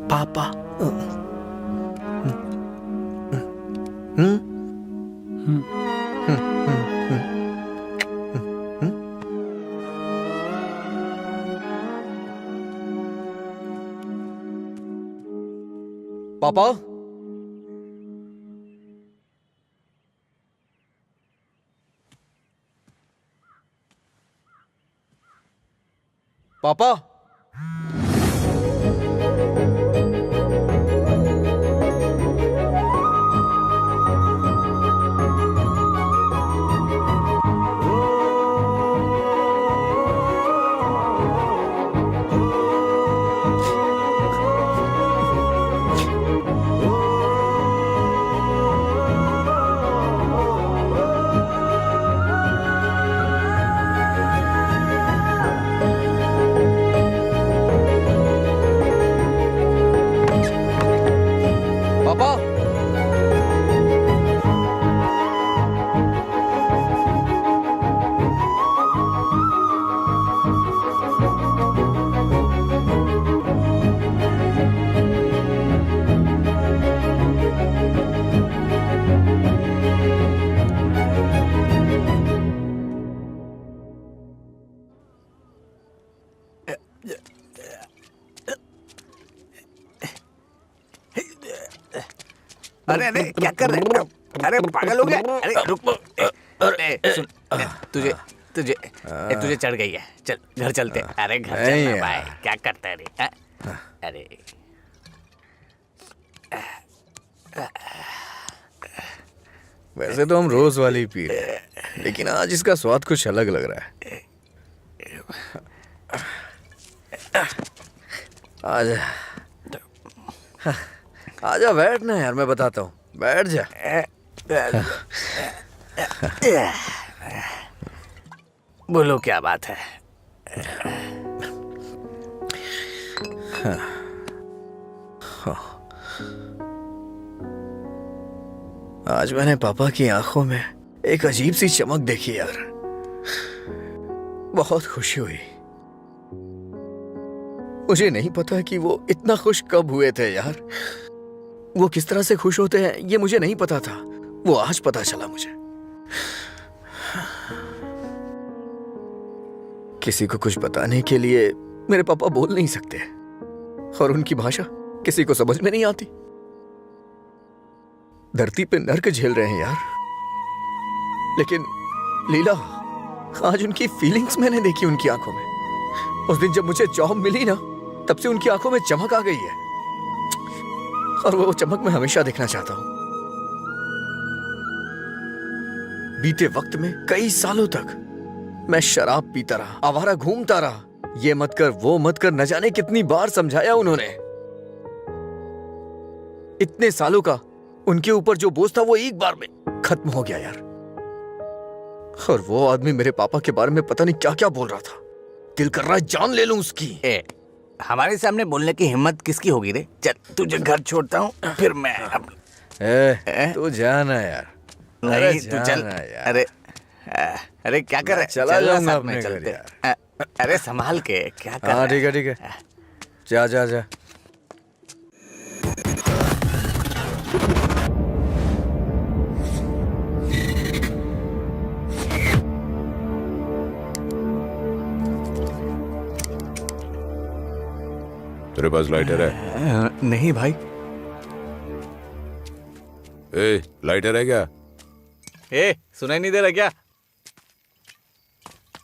पापा। पापा, पापा। पापा। अरे अरे क्या कर रहे हैं? अरे पागल हो गया? अरे रुक। अरे सुन, तुझे तुझे तुझे चढ़ गई है। चल घर चलते। अरे घर चलना भाई, क्या करता है रे? अरे वैसे तो हम रोज वाली पी रहे हैं, लेकिन आज इसका स्वाद कुछ अलग लग रहा है। आजा आजा, बैठ ना यार, मैं बताता हूँ, बैठ जा। बोलो क्या बात है? आज मैंने पापा की आंखों में एक अजीब सी चमक देखी यार, बहुत खुशी हुई। मुझे नहीं पता कि वो इतना खुश कब हुए थे यार। वो किस तरह से खुश होते हैं ये मुझे नहीं पता था, वो आज पता चला मुझे। किसी को कुछ बताने के लिए मेरे पापा बोल नहीं सकते, और उनकी भाषा किसी को समझ में नहीं आती। धरती पे नर्क झेल रहे हैं यार, लेकिन लीला, आज उनकी फीलिंग्स मैंने देखी उनकी आंखों में। उस दिन जब मुझे जॉब मिली ना, तब से उनकी आंखों में चमक आ गई है, और वो चमक मैं हमेशा देखना चाहता हूं। बीते वक्त में कई सालों तक मैं शराब पीता रहा, आवारा घूमता रहा, ये मत कर वो मत कर, न जाने कितनी बार समझाया उन्होंने। इतने सालों का उनके ऊपर जो बोझ था वो एक बार में खत्म हो गया यार। और वो आदमी मेरे पापा के बारे में पता नहीं क्या क्या बोल रहा था, दिल कर रहा है जान ले लूं उसकी। हमारे सामने बोलने की हिम्मत किसकी होगी रे? चल तुझे घर छोड़ता हूँ, फिर मैं तू जाना यार। नहीं तू चल यार। अरे क्या कर रहा है? चला जाऊंगा साथ में अपने घर चलते। यार। अरे संभाल के, क्या कर रहा हाँ है? ठीक है, जा जा जा। तेरे पास लाइटर है? नहीं भाई। ए, लाइटर है क्या? सुनाई नहीं दे रहा क्या?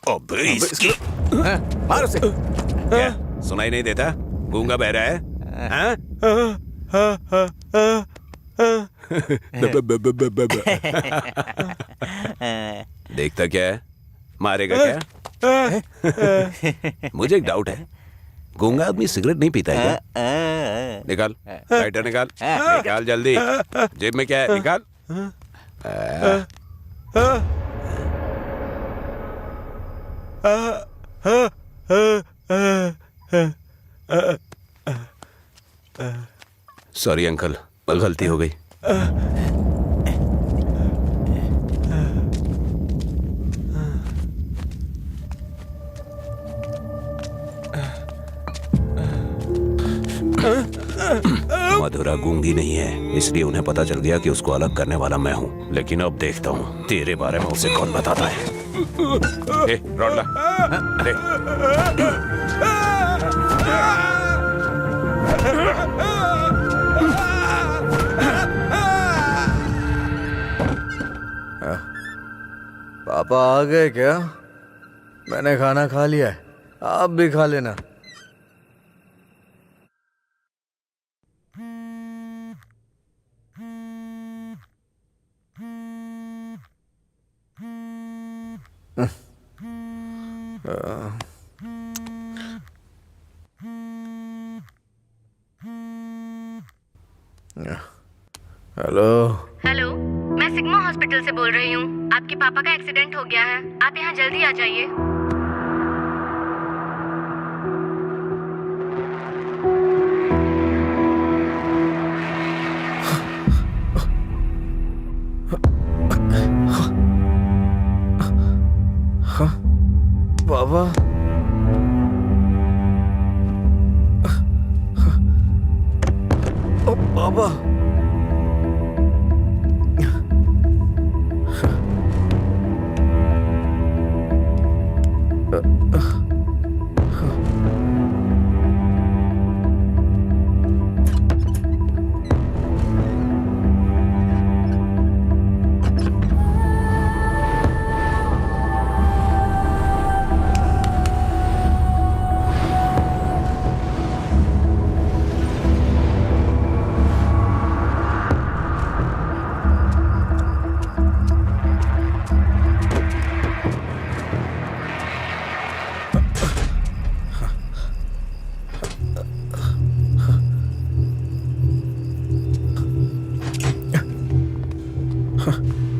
अबे इसकी मारो से। क्या? सुनाई नहीं देता? गूंगा बहरा है? हाँ? देखता क्या है? मारेगा क्या? मुझे एक डाउट है, गूंगा आदमी सिगरेट नहीं पीता है क्या? निकाल लाइटर, निकाल निकाल जल्दी। जेब में क्या है? निकाल। सॉरी अंकल, गलती हो गई। मधुरा गूंगी नहीं है, इसलिए उन्हें पता चल गया कि उसको अलग करने वाला मैं हूँ। लेकिन अब देखता हूँ तेरे बारे में उसे कौन बताता है। ए, रॉड ला। दे। पापा आ गए क्या? मैंने खाना खा लिया है, आप भी खा लेना। हेलो। हेलो, मैं सिग्मा हॉस्पिटल से बोल रही हूँ। आपके पापा का एक्सीडेंट हो गया है, आप यहाँ जल्दी आ जाइए। बाबा, ओ बाबा,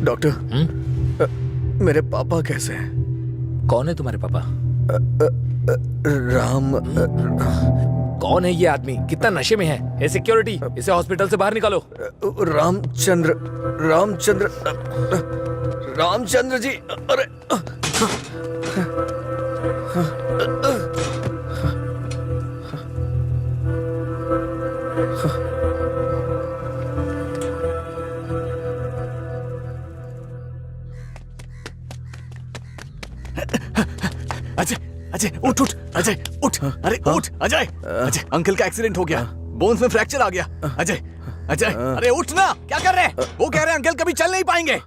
डॉक्टर, मेरे पापा कैसे हैं? कौन है तुम्हारे पापा? राम। कौन है ये आदमी? कितना नशे में है? ये सिक्योरिटी, इसे हॉस्पिटल से बाहर निकालो। रामचंद्र, रामचंद्र, रामचंद्र जी। अरे अजय, अजय उठ उठ, अजय उठ, अरे उठ अजय। अजय, अंकल का एक्सीडेंट हो गया, बोन्स में फ्रैक्चर आ गया। अजय, अजय, अरे उठ ना, क्या कर रहे हैं? वो कह रहे हैं अंकल कभी चल नहीं पाएंगे।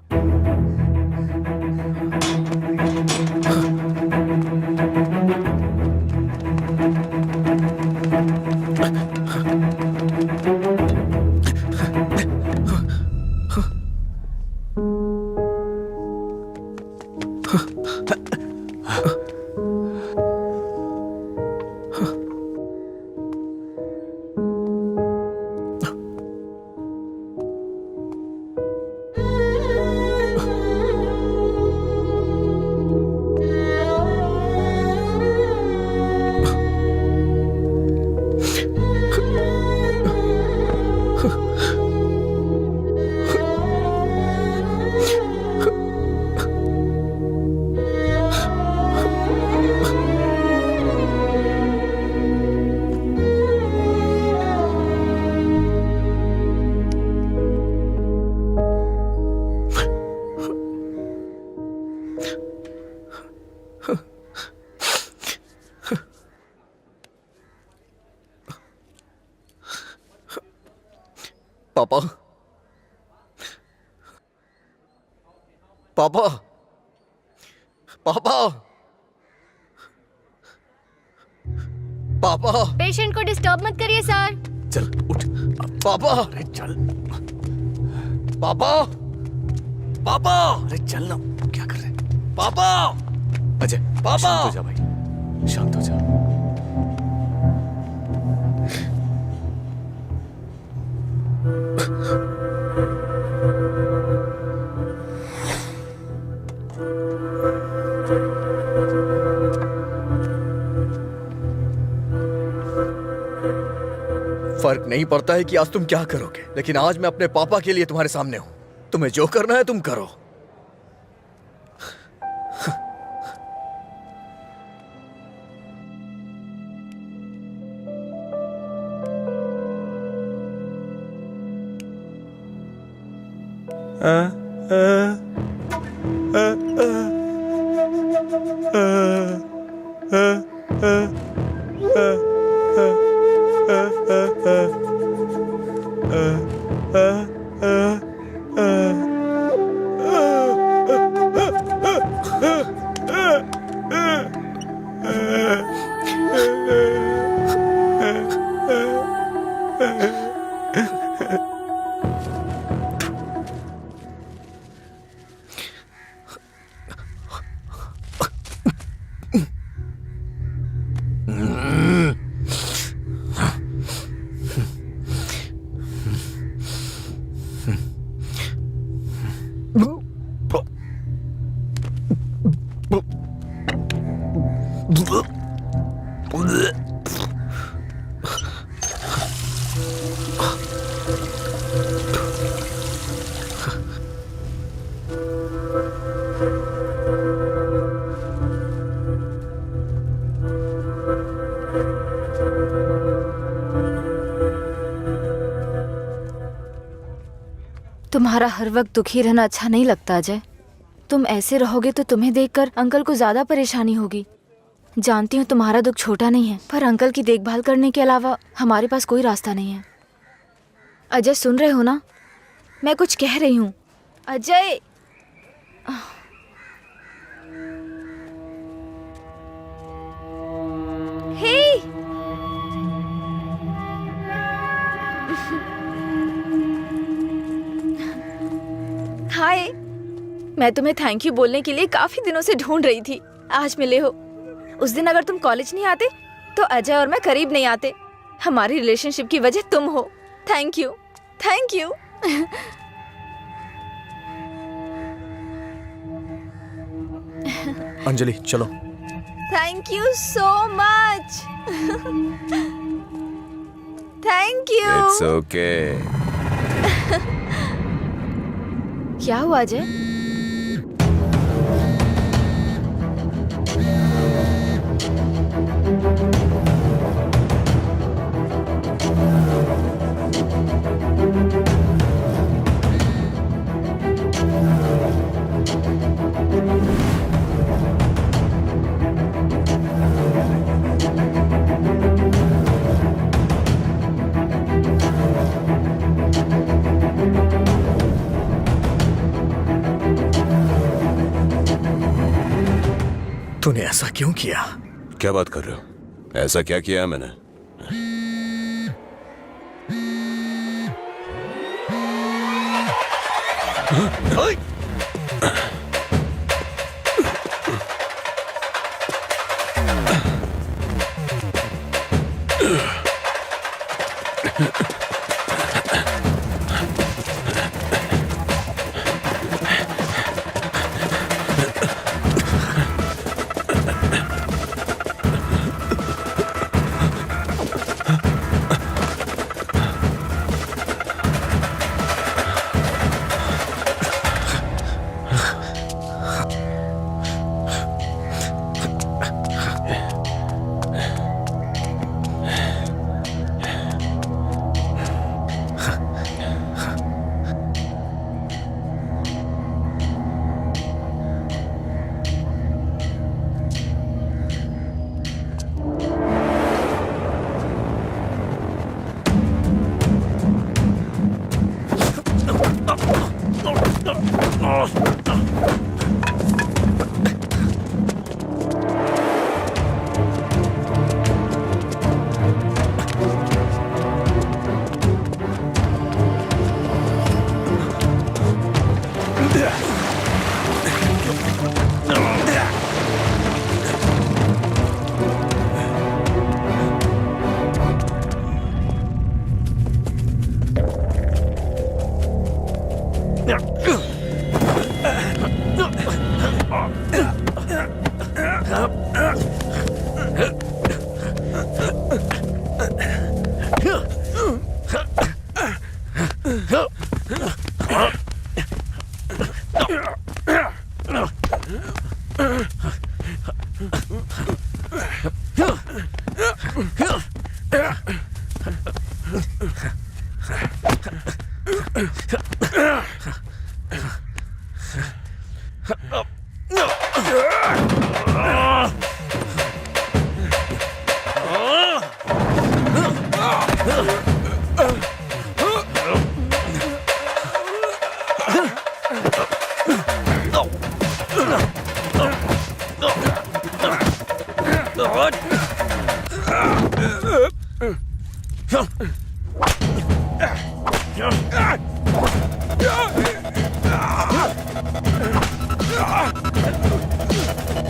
पापा, पापा, पापा, पापा, पेशेंट को डिस्टर्ब मत करिए सर। चल उठ पापा, अरे चल पापा, पापा, अरे चल ना, क्या कर रहे हैं? पापा, अजय पापा। शांत हो जा भाई, शांत हो जा। फर्क नहीं पड़ता है कि आज तुम क्या करोगे, लेकिन आज मैं अपने पापा के लिए तुम्हारे सामने हूं। तुम्हें जो करना है तुम करो। तुम्हारा हर वक्त दुखी रहना अच्छा नहीं लगता अजय। तुम ऐसे रहोगे तो तुम्हें देखकर अंकल को ज्यादा परेशानी होगी। जानती हूँ तुम्हारा दुख छोटा नहीं है, पर अंकल की देखभाल करने के अलावा हमारे पास कोई रास्ता नहीं है। अजय सुन रहे हो ना, मैं कुछ कह रही हूँ। अजय हे हाय, मैं तुम्हें थैंक यू बोलने के लिए काफी दिनों से ढूंढ रही थी। आज मिले हो। उस दिन अगर तुम कॉलेज नहीं आते तो अजय और मैं करीब नहीं आते। हमारी रिलेशनशिप की वजह तुम हो। Thank you, thank you. Anjali चलो। Thank you so much. Thank you. It's okay. क्या हुआ अजय? तूने ऐसा क्यों किया? क्या बात कर रहे हो? ऐसा क्या किया है मैंने?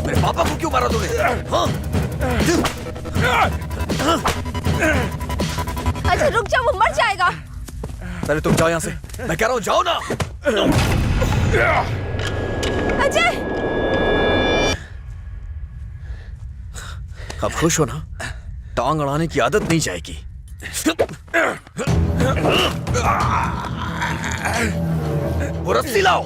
मेरे पापा को क्यों मारा तूने? हाँ? अजय रुक जाओ, वो मर जाएगा। पहले तुम जाओ यहाँ से। मैं कह रहा हूँ जाओ ना। अजय अब खुश हो ना? टांग अड़ाने की आदत नहीं जाएगी। वो रस्सी लाओ।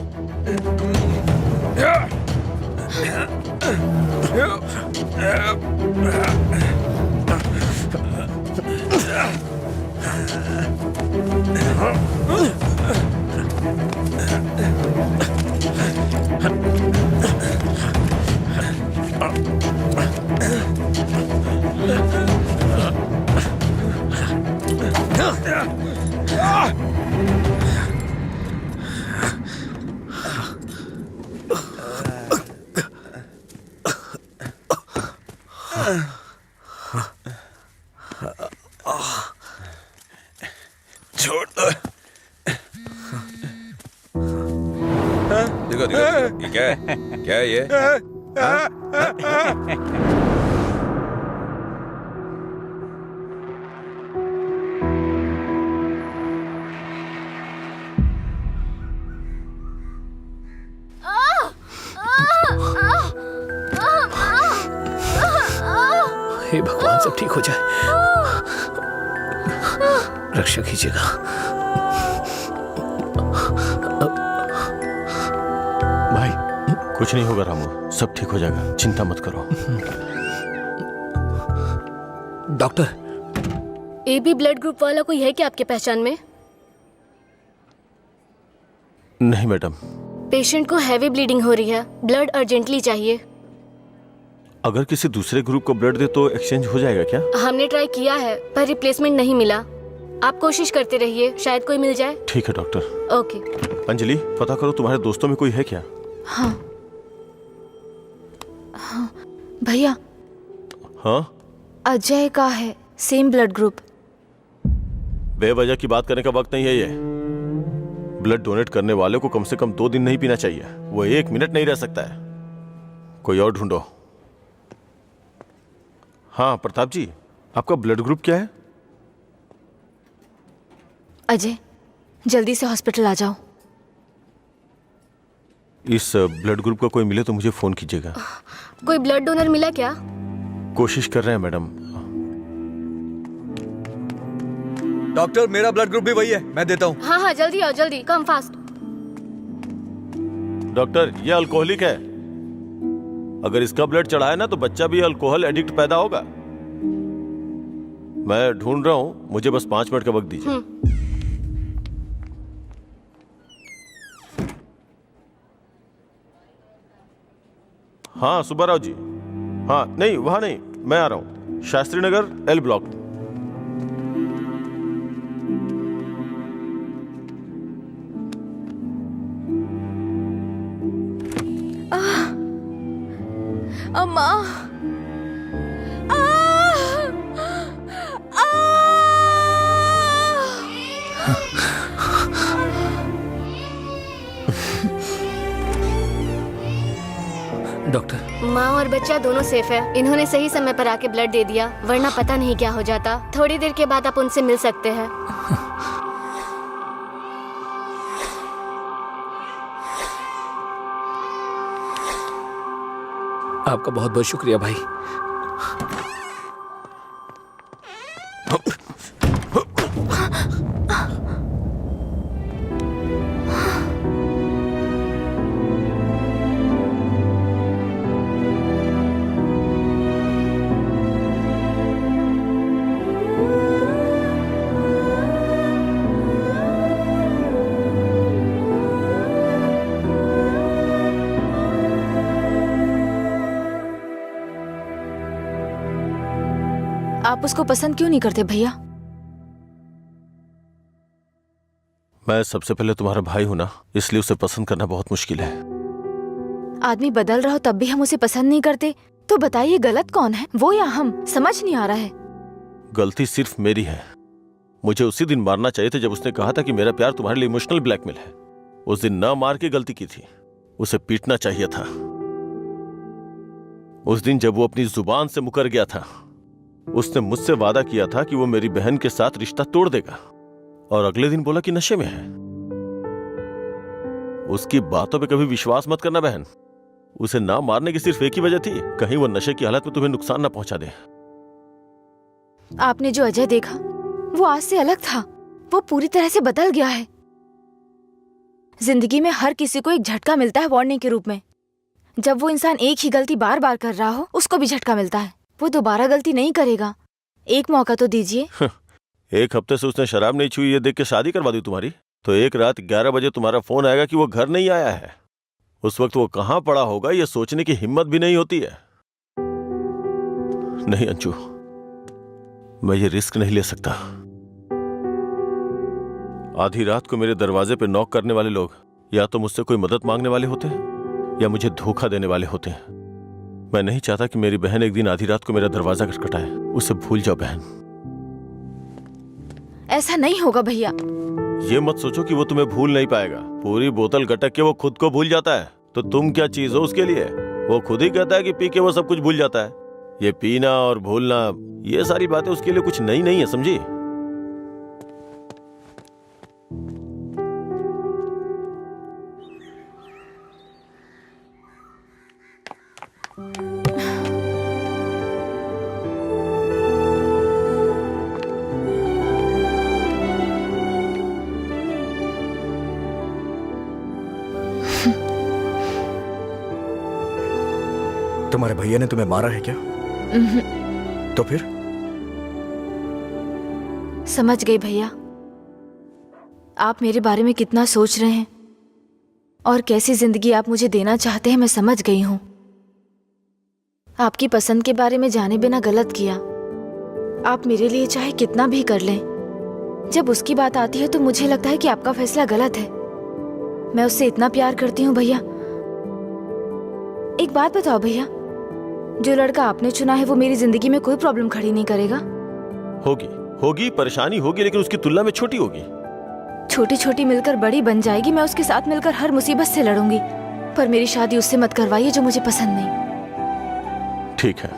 छोड़ दो। देखो देखो, ये क्या है? क्या है ये? हे भगवान, सब ठीक हो जाए। रक्षा कीजिएगा। भाई कुछ नहीं होगा रामू, सब ठीक हो जाएगा, चिंता मत करो। डॉक्टर, AB ब्लड ग्रुप वाला कोई है क्या आपके पहचान में? नहीं मैडम। पेशेंट को हैवी ब्लीडिंग हो रही है, ब्लड अर्जेंटली चाहिए। अगर किसी दूसरे ग्रुप को ब्लड दे तो एक्सचेंज हो जाएगा क्या? हमने ट्राई किया है पर रिप्लेसमेंट नहीं मिला। आप कोशिश करते रहिए, शायद कोई मिल जाए। ठीक है डॉक्टर। ओके। अंजलि, पता करो तुम्हारे दोस्तों में कोई है क्या? हाँ हाँ भैया, हाँ? अजय का है, सेम ब्लड ग्रुप। बेवजह की बात करने का वक्त नहीं है ये। ब्लड डोनेट करने वाले को कम से कम 2 दिन नहीं पीना चाहिए, वो 1 मिनट नहीं रह सकता है। कोई और ढूंढो। हाँ प्रताप जी, आपका ब्लड ग्रुप क्या है? अजय, जल्दी से हॉस्पिटल आ जाओ। इस ब्लड ग्रुप का कोई मिले तो मुझे फोन कीजिएगा। कोई ब्लड डोनर मिला क्या? कोशिश कर रहे हैं मैडम। डॉक्टर, मेरा ब्लड ग्रुप भी वही है, मैं देता हूँ। हाँ हाँ जल्दी आओ, जल्दी, कम फास्ट। डॉक्टर, ये अल्कोहलिक है। अगर इसका ब्लड चढ़ाए ना तो बच्चा भी अल्कोहल एडिक्ट पैदा होगा। मैं ढूंढ रहा हूँ, मुझे बस 5 मिनट का वक्त दीजिए। हाँ सुब्बाराव जी। हाँ नहीं, वहां नहीं, मैं आ रहा हूँ, शास्त्री नगर L ब्लॉक। अम्मा, डॉक्टर, माँ और बच्चा दोनों सेफ है। इन्होंने सही समय पर आके ब्लड दे दिया, वरना पता नहीं क्या हो जाता। थोड़ी देर के बाद आप उनसे मिल सकते हैं। आपका बहुत बहुत शुक्रिया भाई। आप उसको पसंद क्यों नहीं करते भैया? मैं सबसे पहले तुम्हारा भाई हूं ना, इसलिए उसे पसंद करना बहुत मुश्किल है। आदमी बदल रहा हो तब भी हम उसे पसंद नहीं करते, तो बताइए गलत कौन है, वो या हम? समझ नहीं आ रहा है। गलती सिर्फ मेरी है। मुझे उसी दिन मारना चाहिए था जब उसने कहा था कि मेरा प्यार तुम्हारे लिए इमोशनल ब्लैकमेल है। उस दिन ना मार के गलती की थी, उसे पीटना चाहिए था। उस दिन जब वो अपनी जुबान से मुकर गया था, उसने मुझसे वादा किया था कि वो मेरी बहन के साथ रिश्ता तोड़ देगा, और अगले दिन बोला कि नशे में है। उसकी बातों पे कभी विश्वास मत करना बहन। उसे ना मारने की सिर्फ एक ही वजह थी, कहीं वो नशे की हालत में तुम्हें नुकसान ना पहुंचा दे। आपने जो अजय देखा वो आज से अलग था, वो पूरी तरह से बदल गया है। जिंदगी में हर किसी को एक झटका मिलता है वार्निंग के रूप में। जब वो इंसान एक ही गलती बार बार कर रहा हो, उसको भी झटका मिलता है। वो दोबारा गलती नहीं करेगा, एक मौका तो दीजिए। 1 हफ्ते से उसने शराब नहीं छुई, ये देख के शादी करवा दी तुम्हारी। तो एक रात 11 बजे तुम्हारा फोन आएगा कि वो घर नहीं आया है। उस वक्त वो कहां पड़ा होगा ये सोचने की हिम्मत भी नहीं होती है। नहीं अंशु, मैं ये रिस्क नहीं ले सकता। आधी रात को मेरे दरवाजे पे नॉक करने वाले लोग या तो मुझसे कोई मदद मांगने वाले होते हैं या मुझे धोखा देने वाले होते हैं। मैं नहीं चाहता कि मेरी बहन एक दिन आधी रात को मेरा दरवाजा खटखटाए। उसे भूल जाओ बहन। ऐसा नहीं होगा भैया। ये मत सोचो कि वो तुम्हें भूल नहीं पाएगा। पूरी बोतल गटक के वो खुद को भूल जाता है, तो तुम क्या चीज हो उसके लिए? वो खुद ही कहता है कि पी के वो सब कुछ भूल जाता है। ये पीना और भूलना, ये सारी बातें उसके लिए कुछ नई नहीं है, समझी? तुम्हारे भैया ने तुम्हें मारा है क्या? तो फिर? समझ गई भैया, आप मेरे बारे में कितना सोच रहे हैं और कैसी जिंदगी आप मुझे देना चाहते हैं, मैं समझ गई हूं। आपकी पसंद के बारे में जाने बिना गलत किया। आप मेरे लिए चाहे कितना भी कर लें, जब उसकी बात आती है तो मुझे लगता है कि आपका फैसला गलत है। मैं उससे इतना प्यार करती हूँ भैया। एक बात बताओ भैया, जो लड़का आपने चुना है वो मेरी जिंदगी में कोई प्रॉब्लम खड़ी नहीं करेगा? होगी परेशानी होगी, लेकिन उसकी तुलना में छोटी होगी। छोटी छोटी मिलकर बड़ी बन जाएगी। मैं उसके साथ मिलकर हर मुसीबत से लड़ूंगी, पर मेरी शादी उससे मत करवाइए जो मुझे पसंद नहीं। ठीक है,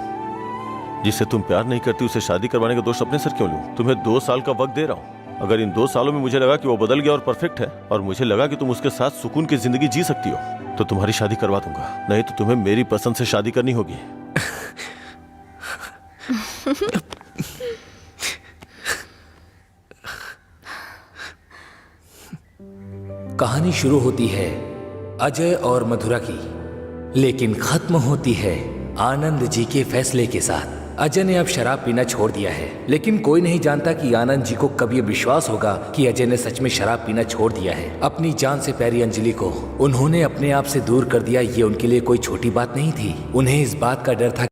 जिससे तुम प्यार नहीं करती उसे शादी करवाने का दोष अपने सर क्यों लूं? तुम्हें 2 साल का वक्त दे रहा हूं। अगर इन 2 सालों में मुझे लगा कि वो बदल गया और परफेक्ट है, और मुझे लगा कि तुम उसके साथ सुकून की जिंदगी जी सकती हो, तो तुम्हारी शादी करवा दूंगा। नहीं तो तुम्हें मेरी पसंद से शादी करनी होगी। कहानी शुरू होती है अजय और मधुरा की, लेकिन खत्म होती है आनंद जी के फैसले के साथ। अजय ने अब शराब पीना छोड़ दिया है, लेकिन कोई नहीं जानता कि आनंद जी को कब ये विश्वास होगा कि अजय ने सच में शराब पीना छोड़ दिया है। अपनी जान से प्यारी अंजलि को उन्होंने अपने आप से दूर कर दिया, ये उनके लिए कोई छोटी बात नहीं थी। उन्हें इस बात का डर था